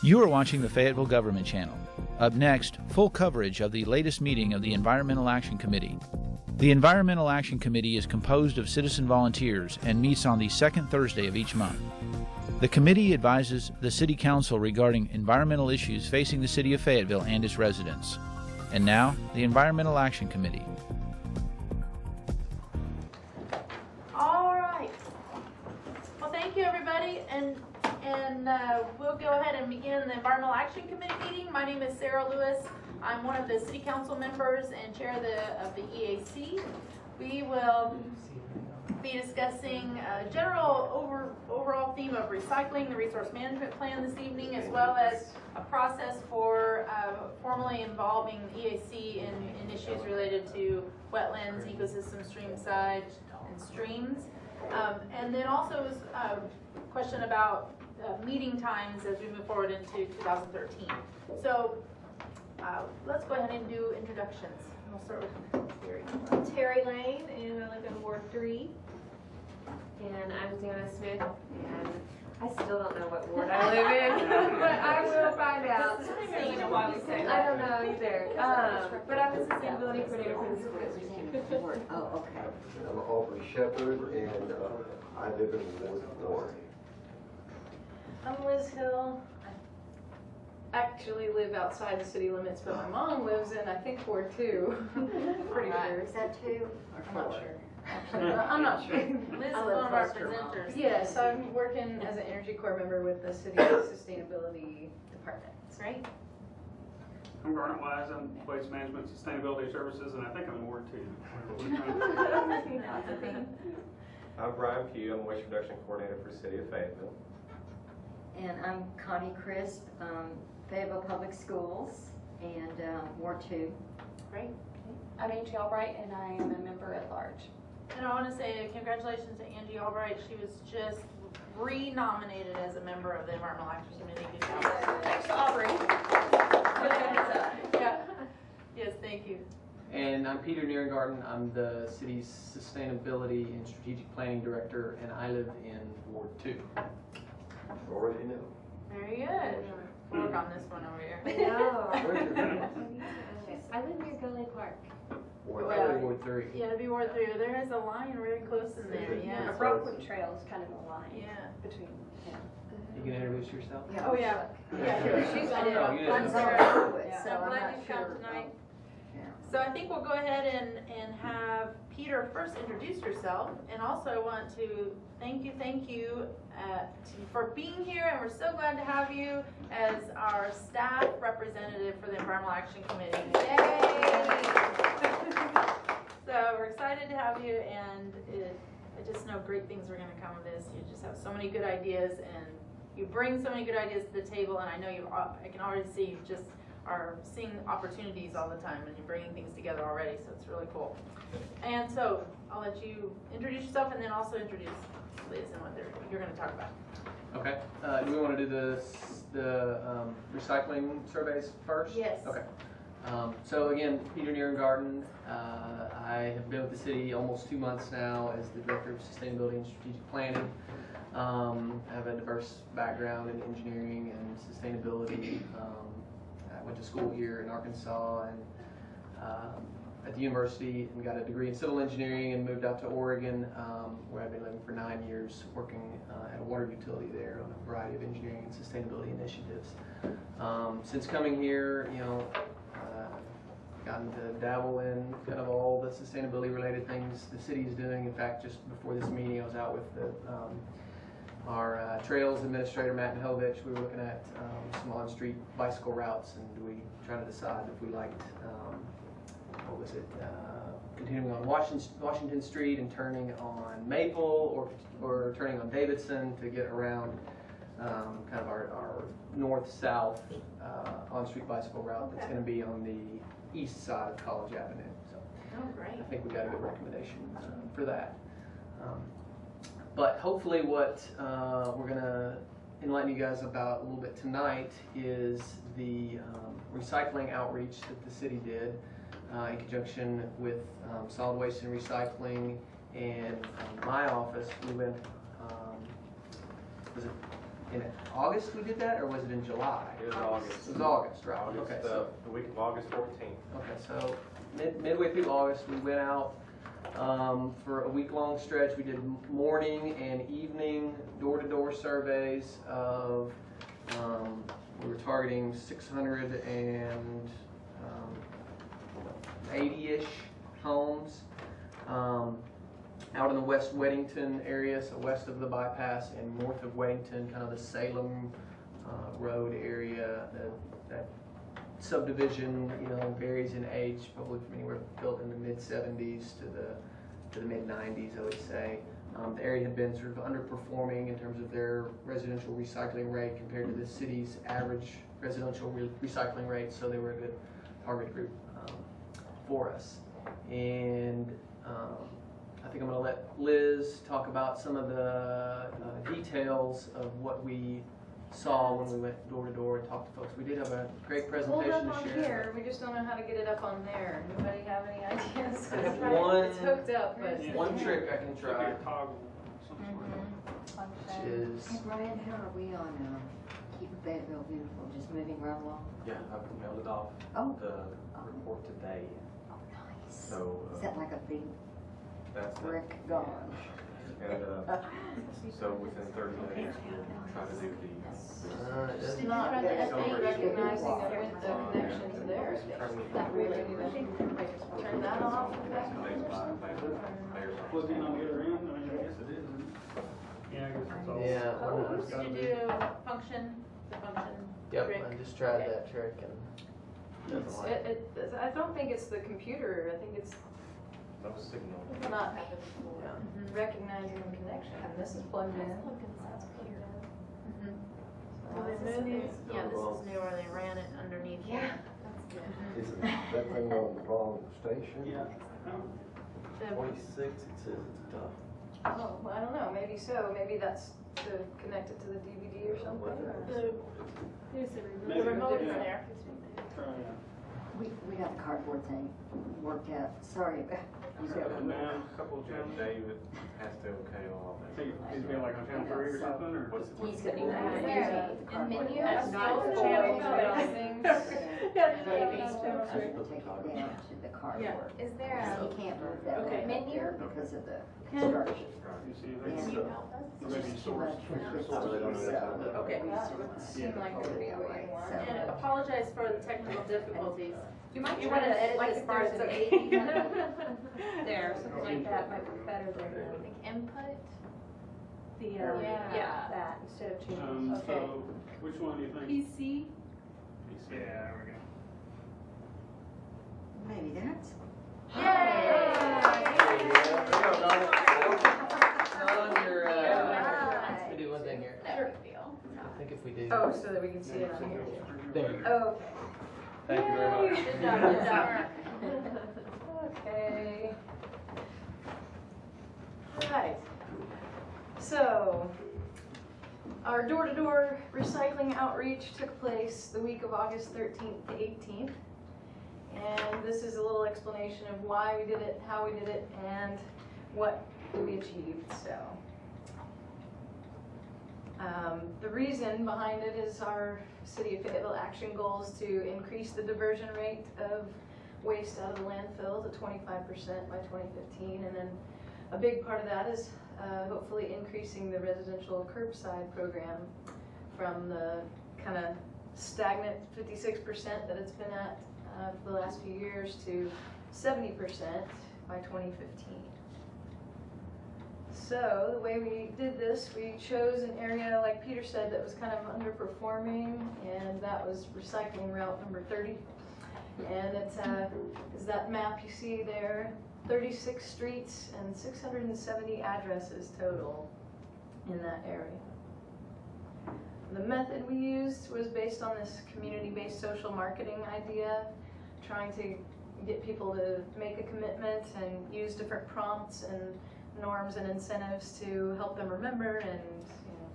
You are watching the Fayetteville Government Channel. Up next, full coverage of the latest meeting of the Environmental Action Committee. The Environmental Action Committee is composed of citizen volunteers and meets on the second Thursday of each month. The committee advises the City Council regarding environmental issues facing the City of Fayetteville and its residents. And now, the Environmental Action Committee. All right. Well, thank you, everybody, and we'll go ahead and begin the Environmental Action Committee meeting. My name is Sarah Lewis. I'm one of the City Council members and chair of the EAC. We will be discussing a general overall theme of recycling, the resource management plan this evening, as well as a process for formally involving the EAC in issues related to wetlands, ecosystem, stream side, and streams. And then also a question about meeting times as we move forward into 2013. So let's go ahead and do introductions. We'll start with Terry. I'm Terry Lane, and I live in Ward 3. And I'm Dana Smith, and I still don't know what ward I live in, but I will find out. I don't know either. But I'm a sustainability coordinator for the school. Oh, okay. I'm Aubrey Shepherd, and I live in Ward 4. I'm Liz Hill. I actually live outside the city limits, but my mom lives in, I think, Ward 2. Pretty sure. Is that 2 or 4? I'm not sure. I'm not sure. Liz is one of our presenters. Yes, I'm working as an Energy Corps member with the city sustainability department. Great. I'm Garnet Wise. I'm Waste Management Sustainability Services, and I think I'm in Ward 2. I'm Brian Pugh. I'm Waste Reduction Coordinator for the City of Fayetteville. And I'm Connie Crisp, Fayetteville Public Schools, and Ward 2. Great. I'm Angie Albright, and I am a member at large. And I want to say congratulations to Angie Albright. She was just re-nominated as a member of the Environmental Action Committee. Good job. Thanks to Aubrey. Yeah. Yes, thank you. And I'm Peter Nierengarten. I'm the city's Sustainability and Strategic Planning Director, and I live in Ward 2. Already know. Very good. We'll work on this one over here. No. I live near Gully Park. Ward 3. Yeah, it'd be Ward 3. There is a line really close in there. Yeah. Rockwood Trail is kind of a line. Yeah. Between. Yeah. You can introduce yourself? Oh yeah. Yeah. She's Oh, you didn't. I'm Sarah. Yeah. So I'm glad you've come tonight. So I think we'll go ahead and have Peter first introduce yourself, and also I want to thank you for being here, and we're so glad to have you as our staff representative for the Environmental Action Committee. Yay! So we're excited to have you, and I just know great things are going to come of this. You just have so many good ideas, and you bring so many good ideas to the table, and I know I can already see you just are seeing opportunities all the time, and you're bringing things together already, so it's really cool. And so I'll let you introduce yourself, and then also introduce Liz and what you're going to talk about. Okay. Do we want to do the recycling surveys first? Yes. Okay. So again, Peter Nierengarten. I have been with the city almost 2 months now as the Director of Sustainability and Strategic Planning. I have a diverse background in engineering and sustainability. I went to school here in Arkansas and at the university and got a degree in civil engineering and moved out to Oregon, where I've been living for 9 years, working at a water utility there on a variety of engineering and sustainability initiatives. Since coming here, gotten to dabble in kind of all the sustainability related things the city is doing. In fact, just before this meeting, I was out with our trails administrator, Matt Mihovich. We were looking at some on-street bicycle routes, and we trying to decide if we liked, continuing on Washington Street and turning on Maple, or turning on Davidson to get around kind of our north-south on-street bicycle route that's going to be on the east side of College Avenue. So great. I think we got a good recommendation for that. But hopefully what we're going to enlighten you guys about a little bit tonight is the recycling outreach that the city did in conjunction with solid waste and recycling and my office. We went, was it in August we did that, or was it in July? It was August. It was August, right? August, Okay, so the week of August 14th. okay, so midway through August, we went out for a week-long stretch. We did morning and evening door-to-door surveys of, we were targeting 680-ish homes out in the West Weddington area, so west of the bypass and north of Weddington, kind of the Salem Road area. That subdivision, you know, varies in age, probably from anywhere built in the mid-70s to the mid-90s, I would say. The area had been sort of underperforming in terms of their residential recycling rate compared to the city's average residential recycling rate, so they were a good target group for us. And I think I'm going to let Liz talk about some of the details of what we saw when we went door to door and talked to folks. We did have a great presentation Hold up to on share. here, we just don't know how to get it up on there. Anybody have any ideas? One- It's hooked up, but. One trick I can Should be try, a toggle of some sort. which is, Hey Brian, how are we on Keep Fayetteville Beautiful, just moving right along? Yeah, I mailed it off Oh. the report today. Oh, nice. So Is that like a big that's the, brick gone? and so within 30 days we'll try to do the. it's It's not Try to recognizing update that with the connections there. That really need to turn that off. Plugged in on the other end, I mean, I guess it is. Isn't it? Yeah, I guess it's all. Yeah. all it's Did gotta you be. do function, the function yep, trick? I just tried Okay. that trick and doesn't like it. I don't think it's the computer, I think it's No signal. not recognizing the connection. And this is plugged in. Well, they moved it. Yeah, this is new, or they ran it underneath. Yeah. Is that thing on the wrong station? Yeah. The- 26, it says it's tough. Oh, well, I don't know, maybe so, maybe that's to connect it to the DVD or something. The remote is there. Try that. We got the cardboard thing worked out, sorry. And then, Couple of David has to okay all I that. think it's been like on channel 3 or something, or? What's He's gonna be Yeah. using the cardboard. menu Has has no no channels channels. about things. Maybe he's gonna take it down to the cardboard. Is there He can't move that Okay. up there because of the construction. You see, And that's it's maybe just too source. much for Christie, so. Okay. That would seem like it would be way more. And apologize for the technical difficulties. You might You try wanna to edit like this if part, there's an it's A okay. there, something like that might be better than Like input? the, Yeah. that, instead of changing. Okay. So, which one do you think? PC, Yeah, there we go. Maybe that's. Not on your, Right. let me do one thing here. No big deal. I think if we do. Oh, so that we can see it on here. There you go. Oh, okay. Thank you very much. Good job, good job. Okay. Alright. So, our door-to-door recycling outreach took place the week of August 13th to 18th. And this is a little explanation of why we did it, how we did it, and what we achieved, so. The reason behind it is our City of Fayetteville action goals to increase the diversion rate of waste out of the landfill to 25% by 2015, and then a big part of that is hopefully increasing the residential curbside program from the kind of stagnant 56% that it's been at for the last few years to 70% by 2015. So the way we did this, we chose an area, like Peter said, that was kind of underperforming, and that was recycling route number 30. And it's is that map you see there, 36 streets and 670 addresses total in that area. The method we used was based on this community-based social marketing idea, trying to get people to make a commitment and use different prompts and norms and incentives to help them remember and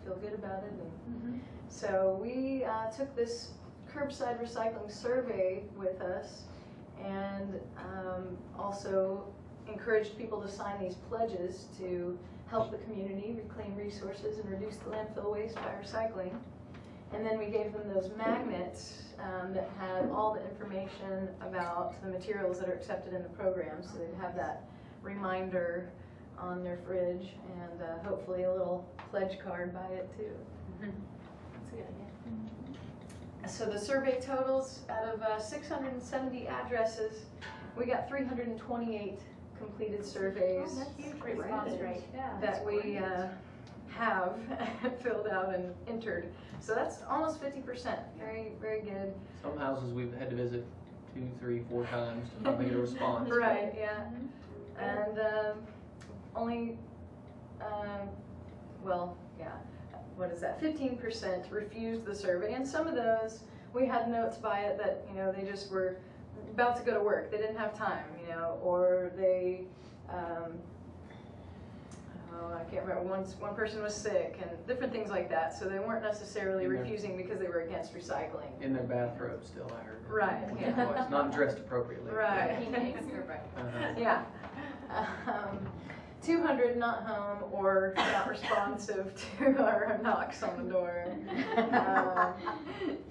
feel good about it. And so we took this curbside recycling survey with us and also encouraged people to sign these pledges to help the community reclaim resources and reduce the landfill waste by recycling. And then we gave them those magnets that had all the information about the materials that are accepted in the program, so they'd have that reminder on their fridge, and hopefully a little pledge card by it too. That's a good idea. So the survey totals, out of 670 addresses, we got 328 completed surveys. Oh, that's huge response rate. Yeah. That we have filled out and entered. So that's almost 50%. Very, very good. Some houses we've had to visit 2, 3, 4 times to finally get a response. Right, yeah. And only, well, yeah, what is that? 15% refused the survey. And some of those, we had notes by it that, you know, they just were about to go to work. They didn't have time, you know, or they, I can't remember, one person was sick and different things like that. So they weren't necessarily refusing because they were against recycling. In their bathrobe still, I heard. Right, Once or yeah. twice. Not dressed appropriately. Right. Yeah. 200 not home or not responsive to our knocks on the door.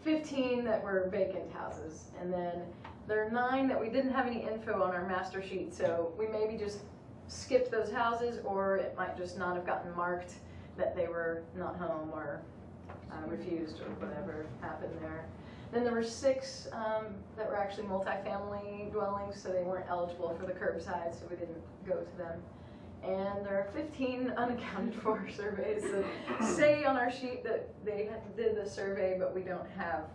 15 that were vacant houses. And then there are 9 that we didn't have any info on our master sheet. So we maybe just skipped those houses, or it might just not have gotten marked that they were not home or refused or whatever happened there. Then there were 6 that were actually multifamily dwellings, so they weren't eligible for the curbside, so we didn't go to them. And there are 15 unaccounted for surveys that say on our sheet that they did the survey, but we don't have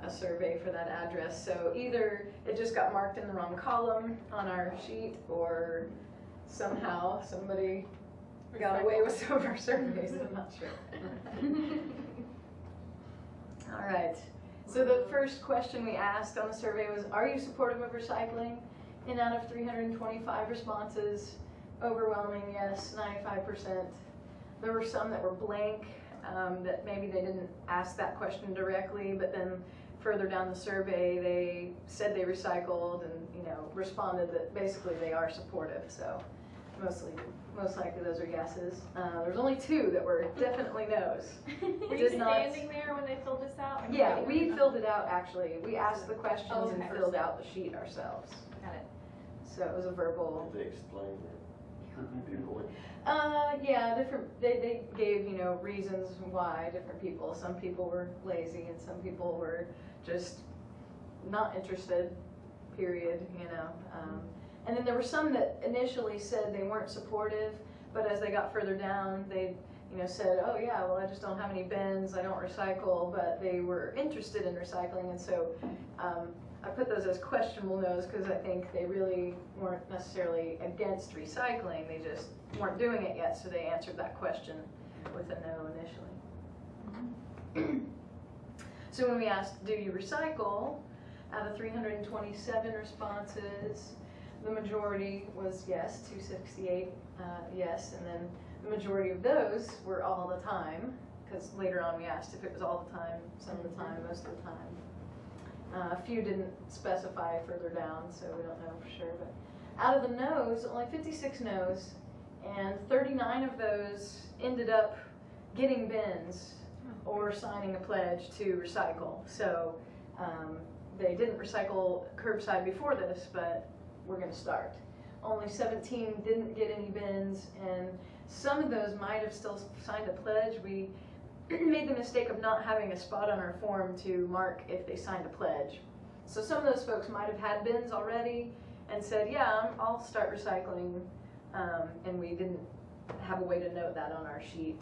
a survey for that address. So either it just got marked in the wrong column on our sheet, or somehow somebody got away with some of our surveys. I'm not sure. All right. So the first question we asked on the survey was, are you supportive of recycling? And out of 325 responses, overwhelming yes, 95%. There were some that were blank, that maybe they didn't ask that question directly, but then further down the survey they said they recycled and, you know, responded that basically they are supportive. So most likely those are yeses. There's only 2 that were definitely no's. Were you standing there when they filled this out? Yeah, we filled it out actually. We asked the questions Oh, okay. and filled out the sheet ourselves. Got it. So it was a verbal. Did they explain that? People, Yeah, they gave, you know, reasons why different people. Some people were lazy and some people were just not interested, period, you know. And then there were some that initially said they weren't supportive, but as they got further down, they, you know, said, oh yeah, well I just don't have any bins, I don't recycle, but they were interested in recycling. And so I put those as questionable no's because I think they really weren't necessarily against recycling, they just weren't doing it yet, so they answered that question with a no initially. So when we asked, do you recycle, out of 327 responses, the majority was yes, 268 yes, and then the majority of those were all the time, because later on we asked if it was all the time, some of the time, most of the time. A few didn't specify further down, so we don't know for sure. But out of the no's, only 56 no's, and 39 of those ended up getting bins or signing a pledge to recycle. So they didn't recycle curbside before this, but we're going to start. Only 17 didn't get any bins, and some of those might have still signed a pledge. We made the mistake of not having a spot on our form to mark if they signed a pledge. So some of those folks might have had bins already and said, yeah, I'll start recycling, and we didn't have a way to note that on our sheet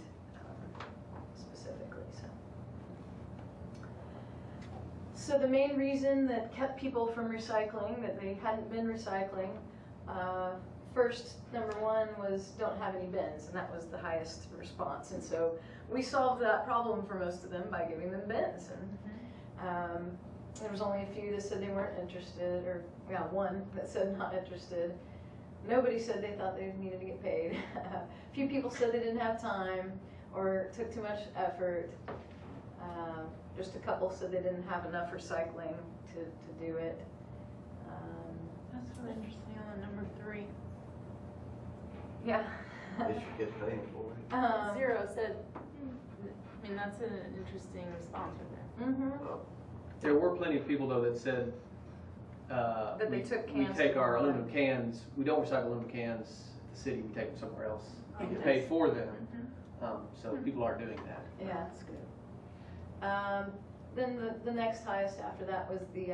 specifically. So the main reason that kept people from recycling, that they hadn't been recycling, first, number 1 was don't have any bins, and that was the highest response. And so we solved that problem for most of them by giving them bins. And there was only a few that said they weren't interested, or yeah, 1 that said not interested. Nobody said they thought they needed to get paid. A few people said they didn't have time or took too much effort. Just a couple said they didn't have enough recycling to do it. That's really interesting on number 3. Yeah. Did you get paid for it? Zero said, I mean, that's an interesting response right there. Mm-hmm. There were plenty of people though that said, That they took cans we take our from aluminum cans, we don't recycle aluminum cans at the city, we take them somewhere else. We get Yes. paid for them, Mm-hmm. so people are doing that. Yeah, that's good. Then the next highest after that was the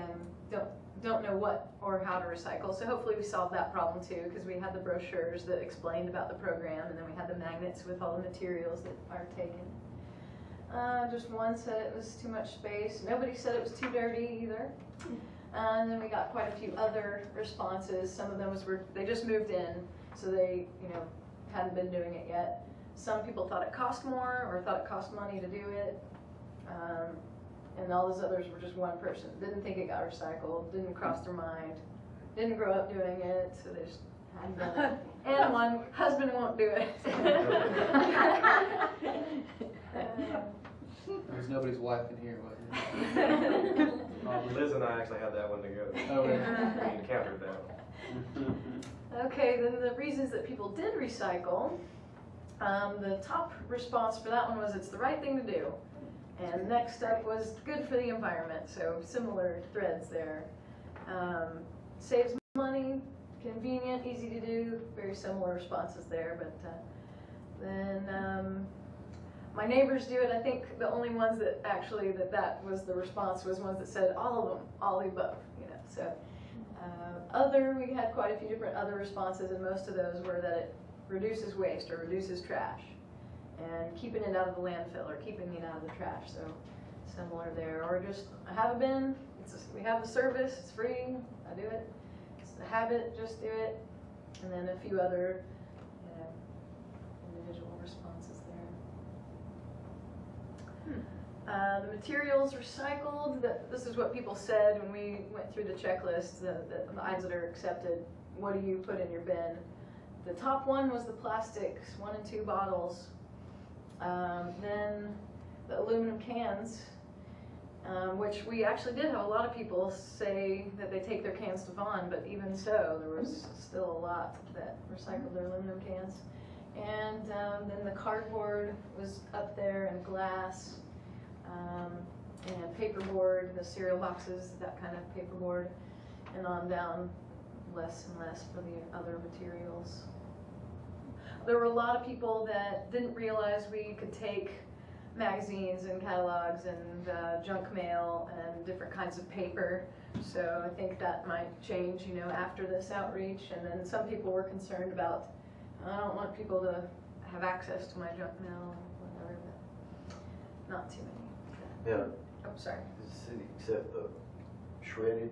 don't know what or how to recycle. So hopefully we solved that problem too, because we had the brochures that explained about the program, and then we had the magnets with all the materials that are taken. Just one said it was too much space. Nobody said it was too dirty either. And then we got quite a few other responses. Some of those were, they just moved in, so they, hadn't been doing it yet. Some people thought it cost more or thought it cost money to do it. And all those others were just one person. Didn't think it got recycled, didn't cross their mind, didn't grow up doing it, so they just hadn't done it. And one, husband won't do it. There was nobody's wife in here, was there? Liz and I actually had that one together. Oh, really? We encountered that. Okay, then the reasons that people did recycle, the top response for that one was it's the right thing to do. And next up was good for the environment, so similar threads there. Saves money, convenient, easy to do, very similar responses there. But then my neighbors do it. I think the only ones that actually that was the response was ones that said all of them, all the above, So we had quite a few different other responses, and most of those were that it reduces waste or reduces trash, and keeping it out of the landfill or keeping it out of the trash. So similar there. Or just I have a bin. We have the service. It's free. I do it. It's a habit. Just do it. And then a few other individual responses there. The materials recycled. This is what people said when we went through the checklist. The items that are accepted. What do you put in your bin? The top one was the plastics, 1 and 2 bottles. Then the aluminum cans, which we actually did have a lot of people say that they take their cans to Vaughn, but even so, there was still a lot that recycled their aluminum cans. And then the cardboard was up there, and glass, and paperboard, the cereal boxes, that kind of paperboard, and on down, less and less for the other materials. There were a lot of people that didn't realize we could take magazines and catalogs and junk mail and different kinds of paper. So I think that might change, after this outreach. And then some people were concerned about, I don't want people to have access to my junk mail, or whatever, but not too many. Yeah. Oh, sorry. Does the city accept the shredded?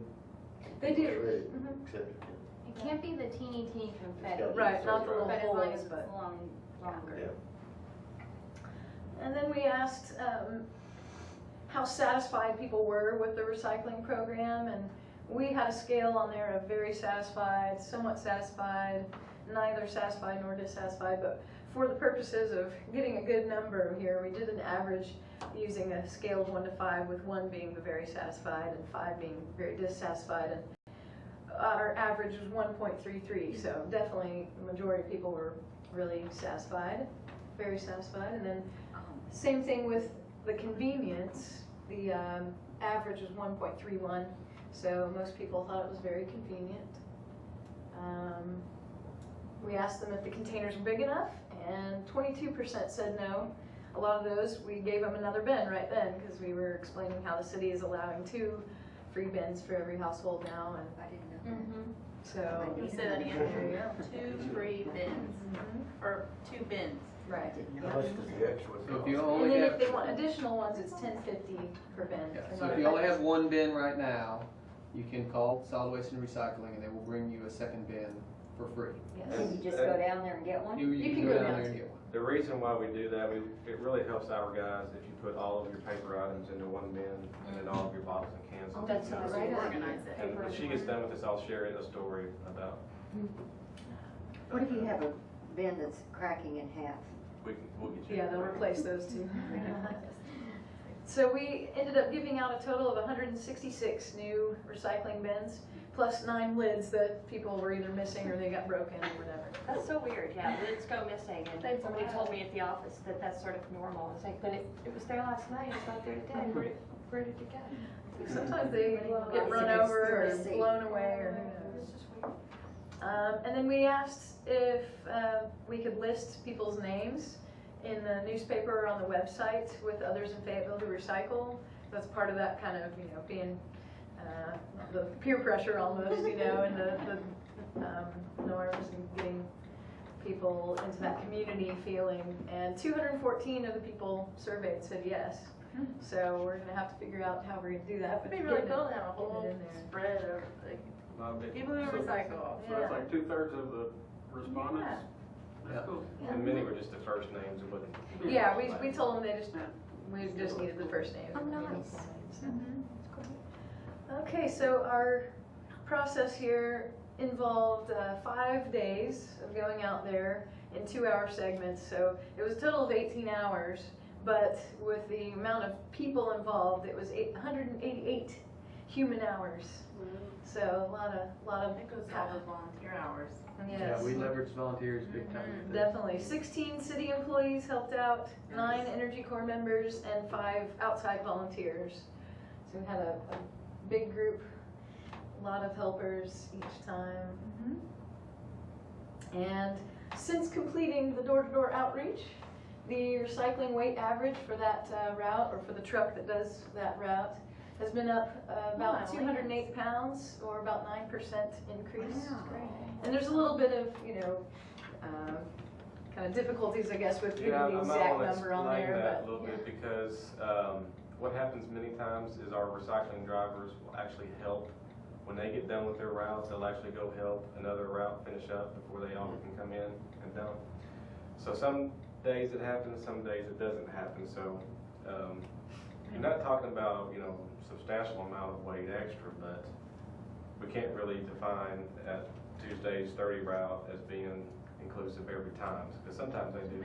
They do. Shredded, Mhm. accept it. It can't be the teeny confetti. Right, not the little But as long holes, as but. it's longer. Yeah. And then we asked how satisfied people were with the recycling program, and we had a scale on there of very satisfied, somewhat satisfied, neither satisfied nor dissatisfied, but for the purposes of getting a good number here, we did an average using a scale of 1 to 5, with 1 being the very satisfied and 5 being very dissatisfied. And our average was 1.33, so definitely the majority of people were really satisfied, very satisfied. And then same thing with the convenience. The average was 1.31, so most people thought it was very convenient. We asked them if the containers were big enough, and 22% said no. A lot of those, we gave them another bin right then, because we were explaining how the city is allowing 2 free bins for every household now. And I didn't know. Mm-hmm. so You say that again. there you go. 2 free bins, or 2 bins. Right. How much does the extra So if cost? you And only then have, if they want additional ones, it's $10.50 per bin. yeah, so if you only have 1 bin right now, you can call Solid Waste and Recycling, and they will bring you a second bin for free. Yes. Can you just go down there and get one? You can go down there and get one. The reason why we do that, it really helps our guys if you put all of your paper items into 1 bin, and then all of your bottles and cans. into That's another. right. Organize it. And when she gets done with this, I'll share a story about. What if you have a bin that's cracking in half? We'll get you. Yeah, they'll replace those too. So we ended up giving out a total of 166 new recycling bins. plus 9 lids that people were either missing or they got broken or whatever. That's so weird, yeah, lids go missing, and somebody told me at the office that that's sort of normal. It's like, but it was there last night, it's not there today, where did it go? Sometimes they get run over or blown away or who knows. And then we asked if we could list people's names in the newspaper or on the website with others in Fayetteville who recycle. That's part of that kind of, being the peer pressure almost, and the norms and getting people into that community feeling. And 214 of the people surveyed said yes. So we're going to have to figure out how we're going to do that. It'd be really cool to have a whole spread of people who recycle. So that's like 2/3 of the respondents? Yeah. That's cool. And many were just the first names, it wasn't. Yeah, we told them we just needed the first name. Oh, nice. Okay, so our process here involved 5 days of going out there in 2-hour segments. So it was a total of 18 hours, but with the amount of people involved, it was 188 human hours. So a lot of It goes all the volunteer hours. yes. Yeah, we leverage volunteers big time. with that. Definitely. 16 city employees helped out, 9 Energy Corps members, and 5 outside volunteers. So we had a big group, a lot of helpers each time. And since completing the door-to-door outreach, the recycling weight average for that route, or for the truck that does that route, has been up about 208 pounds, or about 9% increase. And there's a little bit of, kind of difficulties, I guess, with giving the exact number on there. That a little bit because what happens many times is our recycling drivers will actually help. When they get done with their routes, they'll actually go help another route finish up before they all can come in and dump. So some days it happens, some days it doesn't happen. So you're not talking about, substantial amount of weight extra, but we can't really define at Tuesday's 30 route as being inclusive every time, because sometimes they do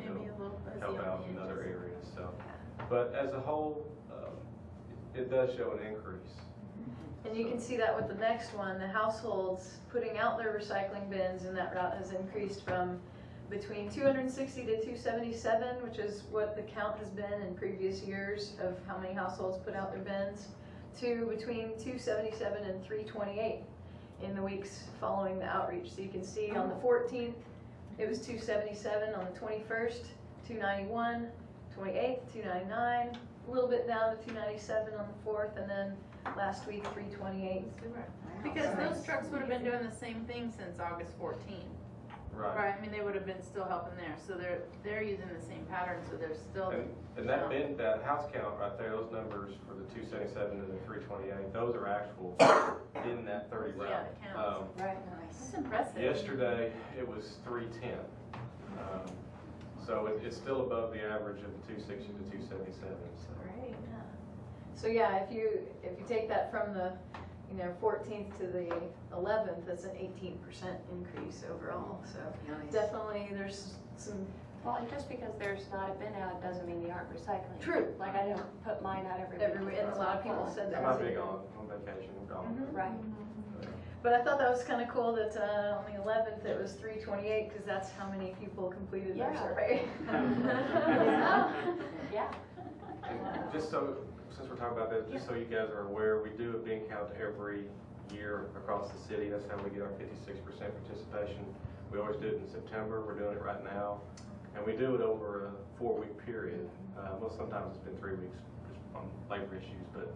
help out in other areas. So, but as a whole, it does show an increase. And you can see that with the next one, the households putting out their recycling bins in that route has increased from between 260 to 277, which is what the count has been in previous years of how many households put out their bins, to between 277 and 328 in the weeks following the outreach. So you can see on the 14th, it was 277, on the 21st, 291, 28th, 299, a little bit down to 297 on the 4th, and then last week, 328. Because those trucks would have been doing the same thing since August 14th. Right. I mean, they would have been still helping there, so they're using the same pattern, so they're still. And that bin, that house count right there, those numbers for the 277 and the 328, those are actual in that 30 route. Yeah, it counts. Right, nice. That's impressive. Yesterday it was 310. So it's still above the average of the 260 to 277. So. Great. So yeah, if you take that from the 14th to the 11th, that's an 18% increase overall. So Nice. definitely there's some. Well, just because there's not a bin out doesn't mean they aren't recycling. True. Like I don't put mine out every week. And a lot of people said that. I might be gone on vacation. I'm gone. Right. But I thought that was kind of cool that on the 11th it was 328, because that's how many people completed their Yeah. survey. Yeah. And just so, since we're talking about this, just so you guys are aware, we do a bin count every year across the city. That's how we get our 56% participation. We always do it in September. We're doing it right now. And we do it over a 4-week period. Well, sometimes it's been 3 weeks just on labor issues, but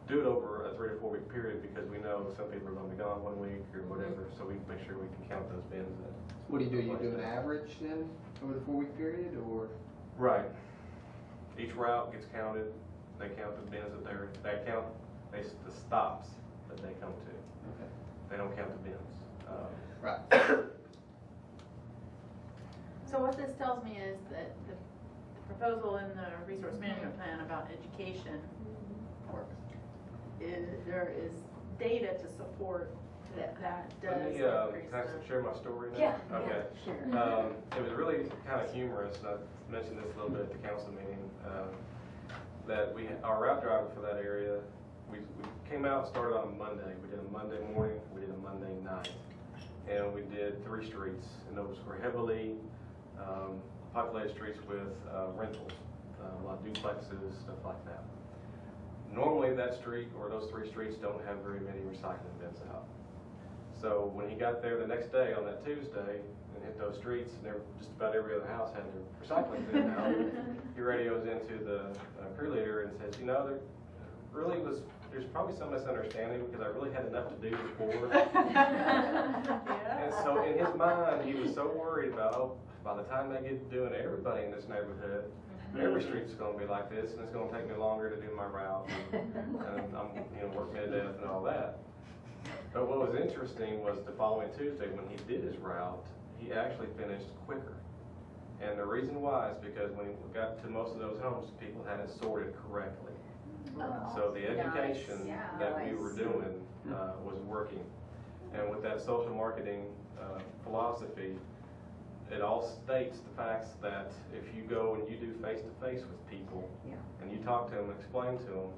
do it over a 3 to 4 week period because we know some people are going to be gone 1 week or whatever, so we can make sure we can count those bins. What do? You do an average then over the 4-week period, or? Right. Each route gets counted. They count the bins that the stops that they come to. Okay. They don't count the bins. Right. So what this tells me is that the proposal in the resource management plan about education works. There is data to support that does Let me increase can I the. share my story now? Yeah. Okay. Sure. It was really kind of humorous, and I mentioned this a little bit at the council meeting, that our route driver for that area, we came out and started on a Monday. We did a Monday morning, we did a Monday night. And we did 3 streets, and those were heavily populated streets with rentals, a lot of duplexes, stuff like that. Normally that street, or those 3 streets, don't have very many recycling bins out. So when he got there the next day on that Tuesday and hit those streets, and just about every other house had their recycling bin out, he radios into the crew leader and says, you know, there's probably some misunderstanding because I really had enough to do before. And so in his mind, he was so worried about, oh, by the time they get doing everybody in this neighborhood, every street's going to be like this, and it's going to take me longer to do my route, and I'm work me to death and all that. But what was interesting was the following Tuesday when he did his route, he actually finished quicker. And the reason why is because when he got to most of those homes, people hadn't sorted correctly. So the education that we were doing was working. And with that social marketing philosophy, it all states the facts that if you go and you do face-to-face with people and you talk to them and explain to them,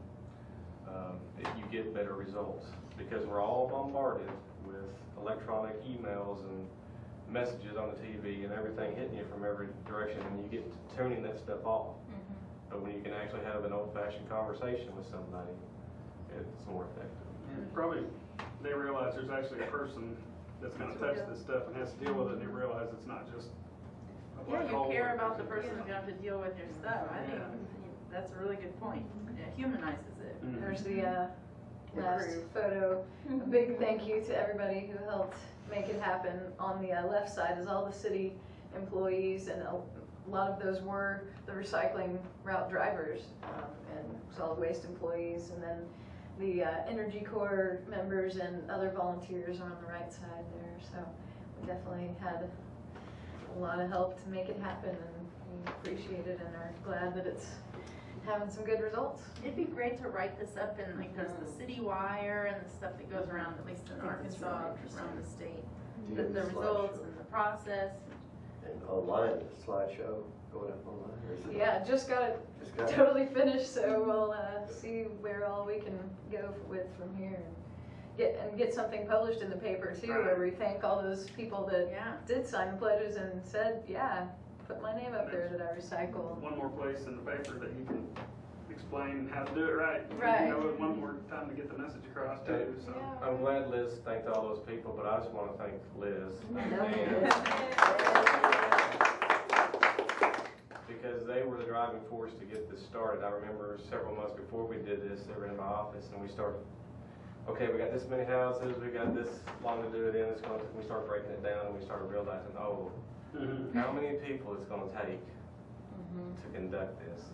you get better results. Because we're all bombarded with electronic emails and messages on the TV and everything hitting you from every direction, and you get to tuning that stuff off. But when you can actually have an old-fashioned conversation with somebody, it's more effective. And probably they realize there's actually a person that's going to touch this stuff and has to deal with it, and they realize it's not just a black Yeah, you hole care or about the something. person who's going to have to deal with your stuff. I think that's a really good point. It humanizes it. There's the last photo. A big thank you to everybody who helped make it happen. On the left side is all the city employees, and a lot of those were the recycling route drivers and solid waste employees, and then the Energy Corps members and other volunteers on the right side there. So we definitely had a lot of help to make it happen, and we appreciate it and are glad that it's having some good results. It'd be great to write this up in like there's the city wire and the stuff that goes around, at least in Arkansas, around the state. The results and the process. And online, the slideshow going up online, or is it? Yeah, just got it totally finished, so we'll see where all we can go with from here, and get something published in the paper too, where we thank all those people that did sign the pledges and said, yeah, put my name up there that I recycle. One more place in the paper that you can explain how to do it right. Right. You know, one more time to get the message across too. So. I'm glad Liz thanked all those people, but I just want to thank Liz. Because they were the driving force to get this started. I remember several months before we did this, they were in my office and we started, okay, we got this many houses, we got this long to do it in, we started breaking it down, and we started realizing, how many people it's going to take to conduct this.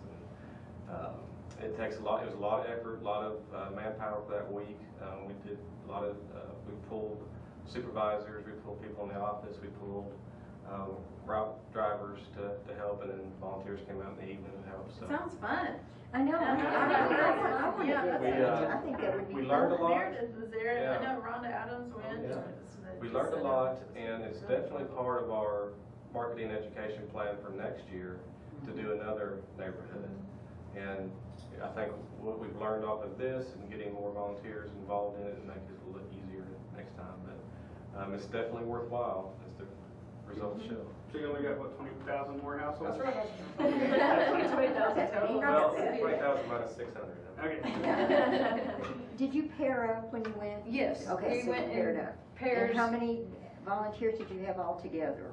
It takes a lot. It was a lot of effort, a lot of manpower for that week. We did a lot of. We pulled supervisors, we pulled people in the office, we pulled route drivers to help, and then volunteers came out in the evening to help. So Sounds fun. I know. I think that would be we learned a lot. Meredith was there. I know Rhonda Adams went. We learned a lot, and it's definitely part of our marketing education plan for next year to do another neighborhood. And I think what we've learned off of this and getting more volunteers involved in it and make it a little easier next time. But it's definitely worthwhile as the results show. So you only got, what, 20,000 more households? That's right. 20,000 total. Well, 20,000 minus 600. Okay. Did you pair up when you went? Yes. Okay, we so went you paired in up. pairs. And how many volunteers did you have all together?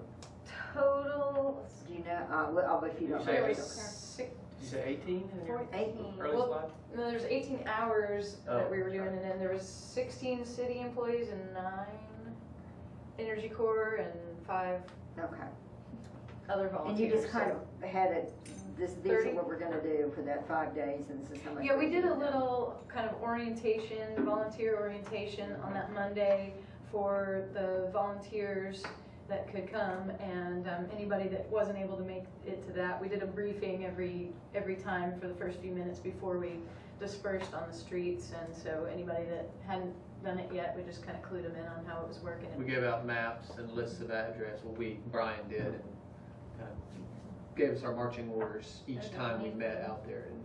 Total? Do you know? Well, if you don't know. There was it's okay. 6. You say 18 in your 18. early slide? No, there's 18 hours that we were doing, sorry. and then there was 16 city employees and 9 Energy Corps and 5 Okay. other And volunteers. you just kind of had it, these 30. are what we're gonna do for that 5 days, and this is how much. Yeah, we we're did a doing. little kind of orientation, volunteer orientation on that Monday for the volunteers that could come, and anybody that wasn't able to make it to that. We did a briefing every time for the first few minutes before we dispersed on the streets, and so anybody that hadn't done it yet, we just kind of clued them in on how it was working. We gave out maps and lists of address. Well, Brian did, and kind of gave us our marching orders each time we met out there, and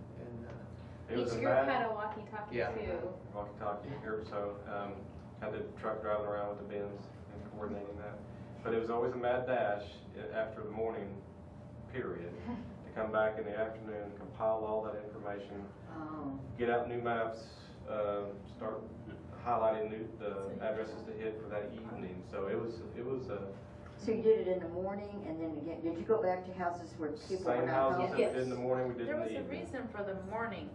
It was a Your bad had a walkie-talkie Yeah. too. walkie-talkie here, so, had the truck driving around with the bins and coordinating that. But it was always a mad dash after the morning period, to come back in the afternoon, compile all that information, Oh, get out new maps, start highlighting the addresses to hit for that evening. So it was so you did it in the morning and then again, did you go back to houses where people were same not houses home? that we did in the morning, we did There in was the a evening. reason for the morning.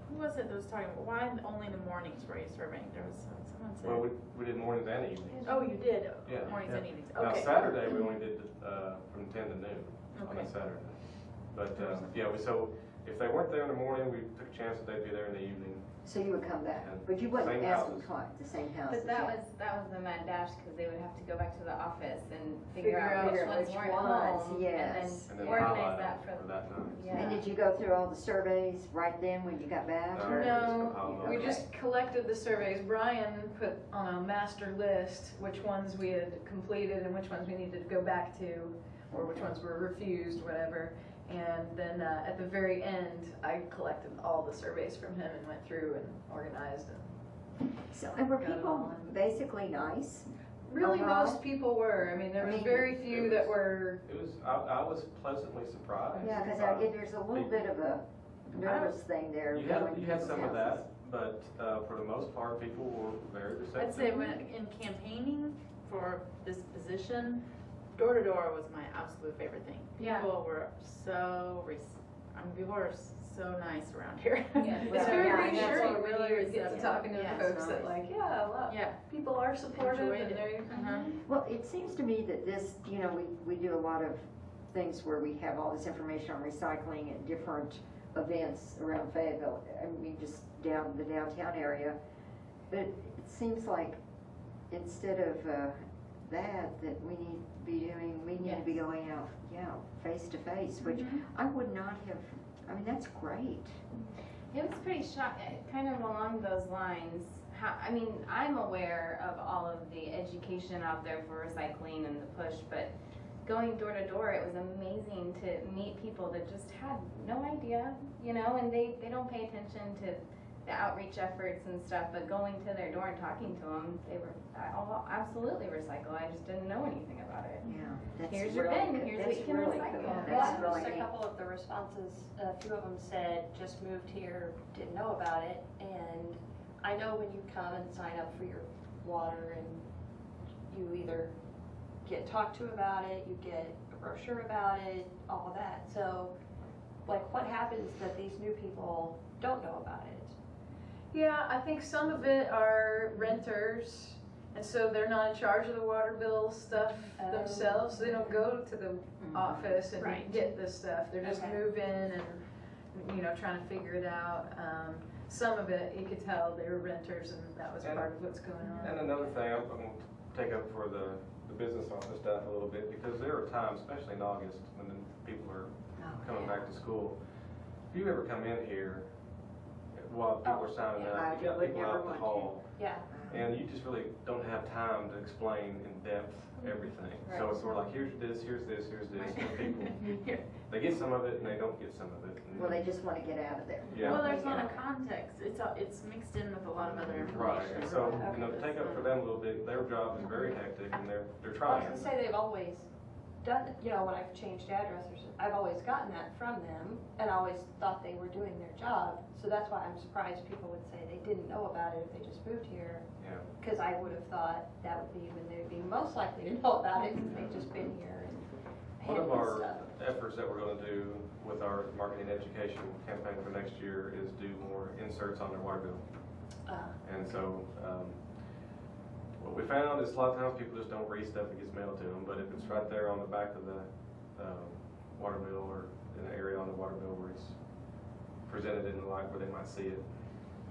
Who was it that was talking, why only the mornings were you surveying? There was, someone said. Well, we did mornings and evenings. Oh, you did, Yeah. mornings and evenings, Now okay. Saturday, we only did from 10 to noon on Okay. a Saturday. But, so if they weren't there in the morning, we took a chance that they'd be there in the evening. So you would come back, And but you wouldn't same ask them houses. twice, the same houses? But that yeah. was the mad dash, because they would have to go back to the office and Figure figure out out which which ones weren't ones, home. yes. And then Organize highlight that them for that night. Yeah. And did you go through all the surveys right then when you got back? No. or- No, we Okay. just collected the surveys. Brian put on a master list which ones we had completed and which ones we needed to go back to, or which ones were refused, whatever. And then at the very end, I collected all the surveys from him and went through and organized and So, and were Got it people all. basically nice? really Overall? most people were. I mean, there I was mean, very few that were. It was, I was pleasantly surprised. Yeah, because there's a little bit of a nervous thing there. You going had to some of houses. that, but for the most part, people were very receptive. I'd say when, in campaigning for this position, door to door was my absolute favorite thing. Yeah. People were so, people are so nice around here. Yeah. It's very Yeah, reassuring that's when really you get to receptive. talking to Yeah, the folks it's that nice. like, yeah, well, Yeah. people are supportive Enjoyed and it. they're. Uh-huh. Well, it seems to me that this, we do a lot of things where we have all this information on recycling at different events around Fayetteville. I mean, just down the downtown area. But it seems like instead of that we need to be going out, face to face, which I would not have, I mean, that's great. It was pretty kind of along those lines. I'm aware of all of the education out there for recycling and the push, but going door to door, it was amazing to meet people that just had no idea, and they don't pay attention to the outreach efforts and stuff, but going to their door and talking to them, they were, "Oh, absolutely recycle, I just didn't know anything about it." Yeah, that's Here's your really bin, good. here's That's what you can really recycle. cool. Yeah, That's I really noticed a neat. couple of the responses, a few of them said, just moved here, didn't know about it, and I know when you come and sign up for your water and you either get talked to about it, you get a brochure about it, all of that, so, like, what happens that these new people don't know about it? Yeah, I think some of it are renters, and so they're not in charge of the water bill stuff Oh. themselves. So they don't go to the office and Right. get this stuff. They're just Okay. move in and, trying to figure it out. Some of it, you could tell they were renters, and that was And- part of what's going on. And another thing, I'm going to take up for the business office staff a little bit, because there are times, especially in August, when the people are coming back to school. If you ever come in here while people are signing I up, you got would people never out in the want to. hall, Yeah. and you just really don't have time to explain in depth everything. So it's sort of like, here's this, here's this, here's this, and people, they get some of it and they don't get some of it. And Well, they just want to get out of there. Yeah. Well, there's a lot of context, it's mixed in with a lot of other Right, information. and so, take up for them a little bit, their job is very hectic and they're trying. I was gonna say they've always done, when I've changed addresses, I've always gotten that from them, and I always thought they were doing their job, so that's why I'm surprised people would say they didn't know about it if they just moved here. Yeah. Cause I would have thought that would be when they'd be most likely to know about it, cause they've just been here and One of handling our stuff. efforts that we're gonna do with our marketing education campaign for next year is do more inserts on their water bill. And so, what we found is a lot of times people just don't read stuff that gets mailed to them, but if it's right there on the back of the water bill or in an area on the water bill where it's presented in the light where they might see it.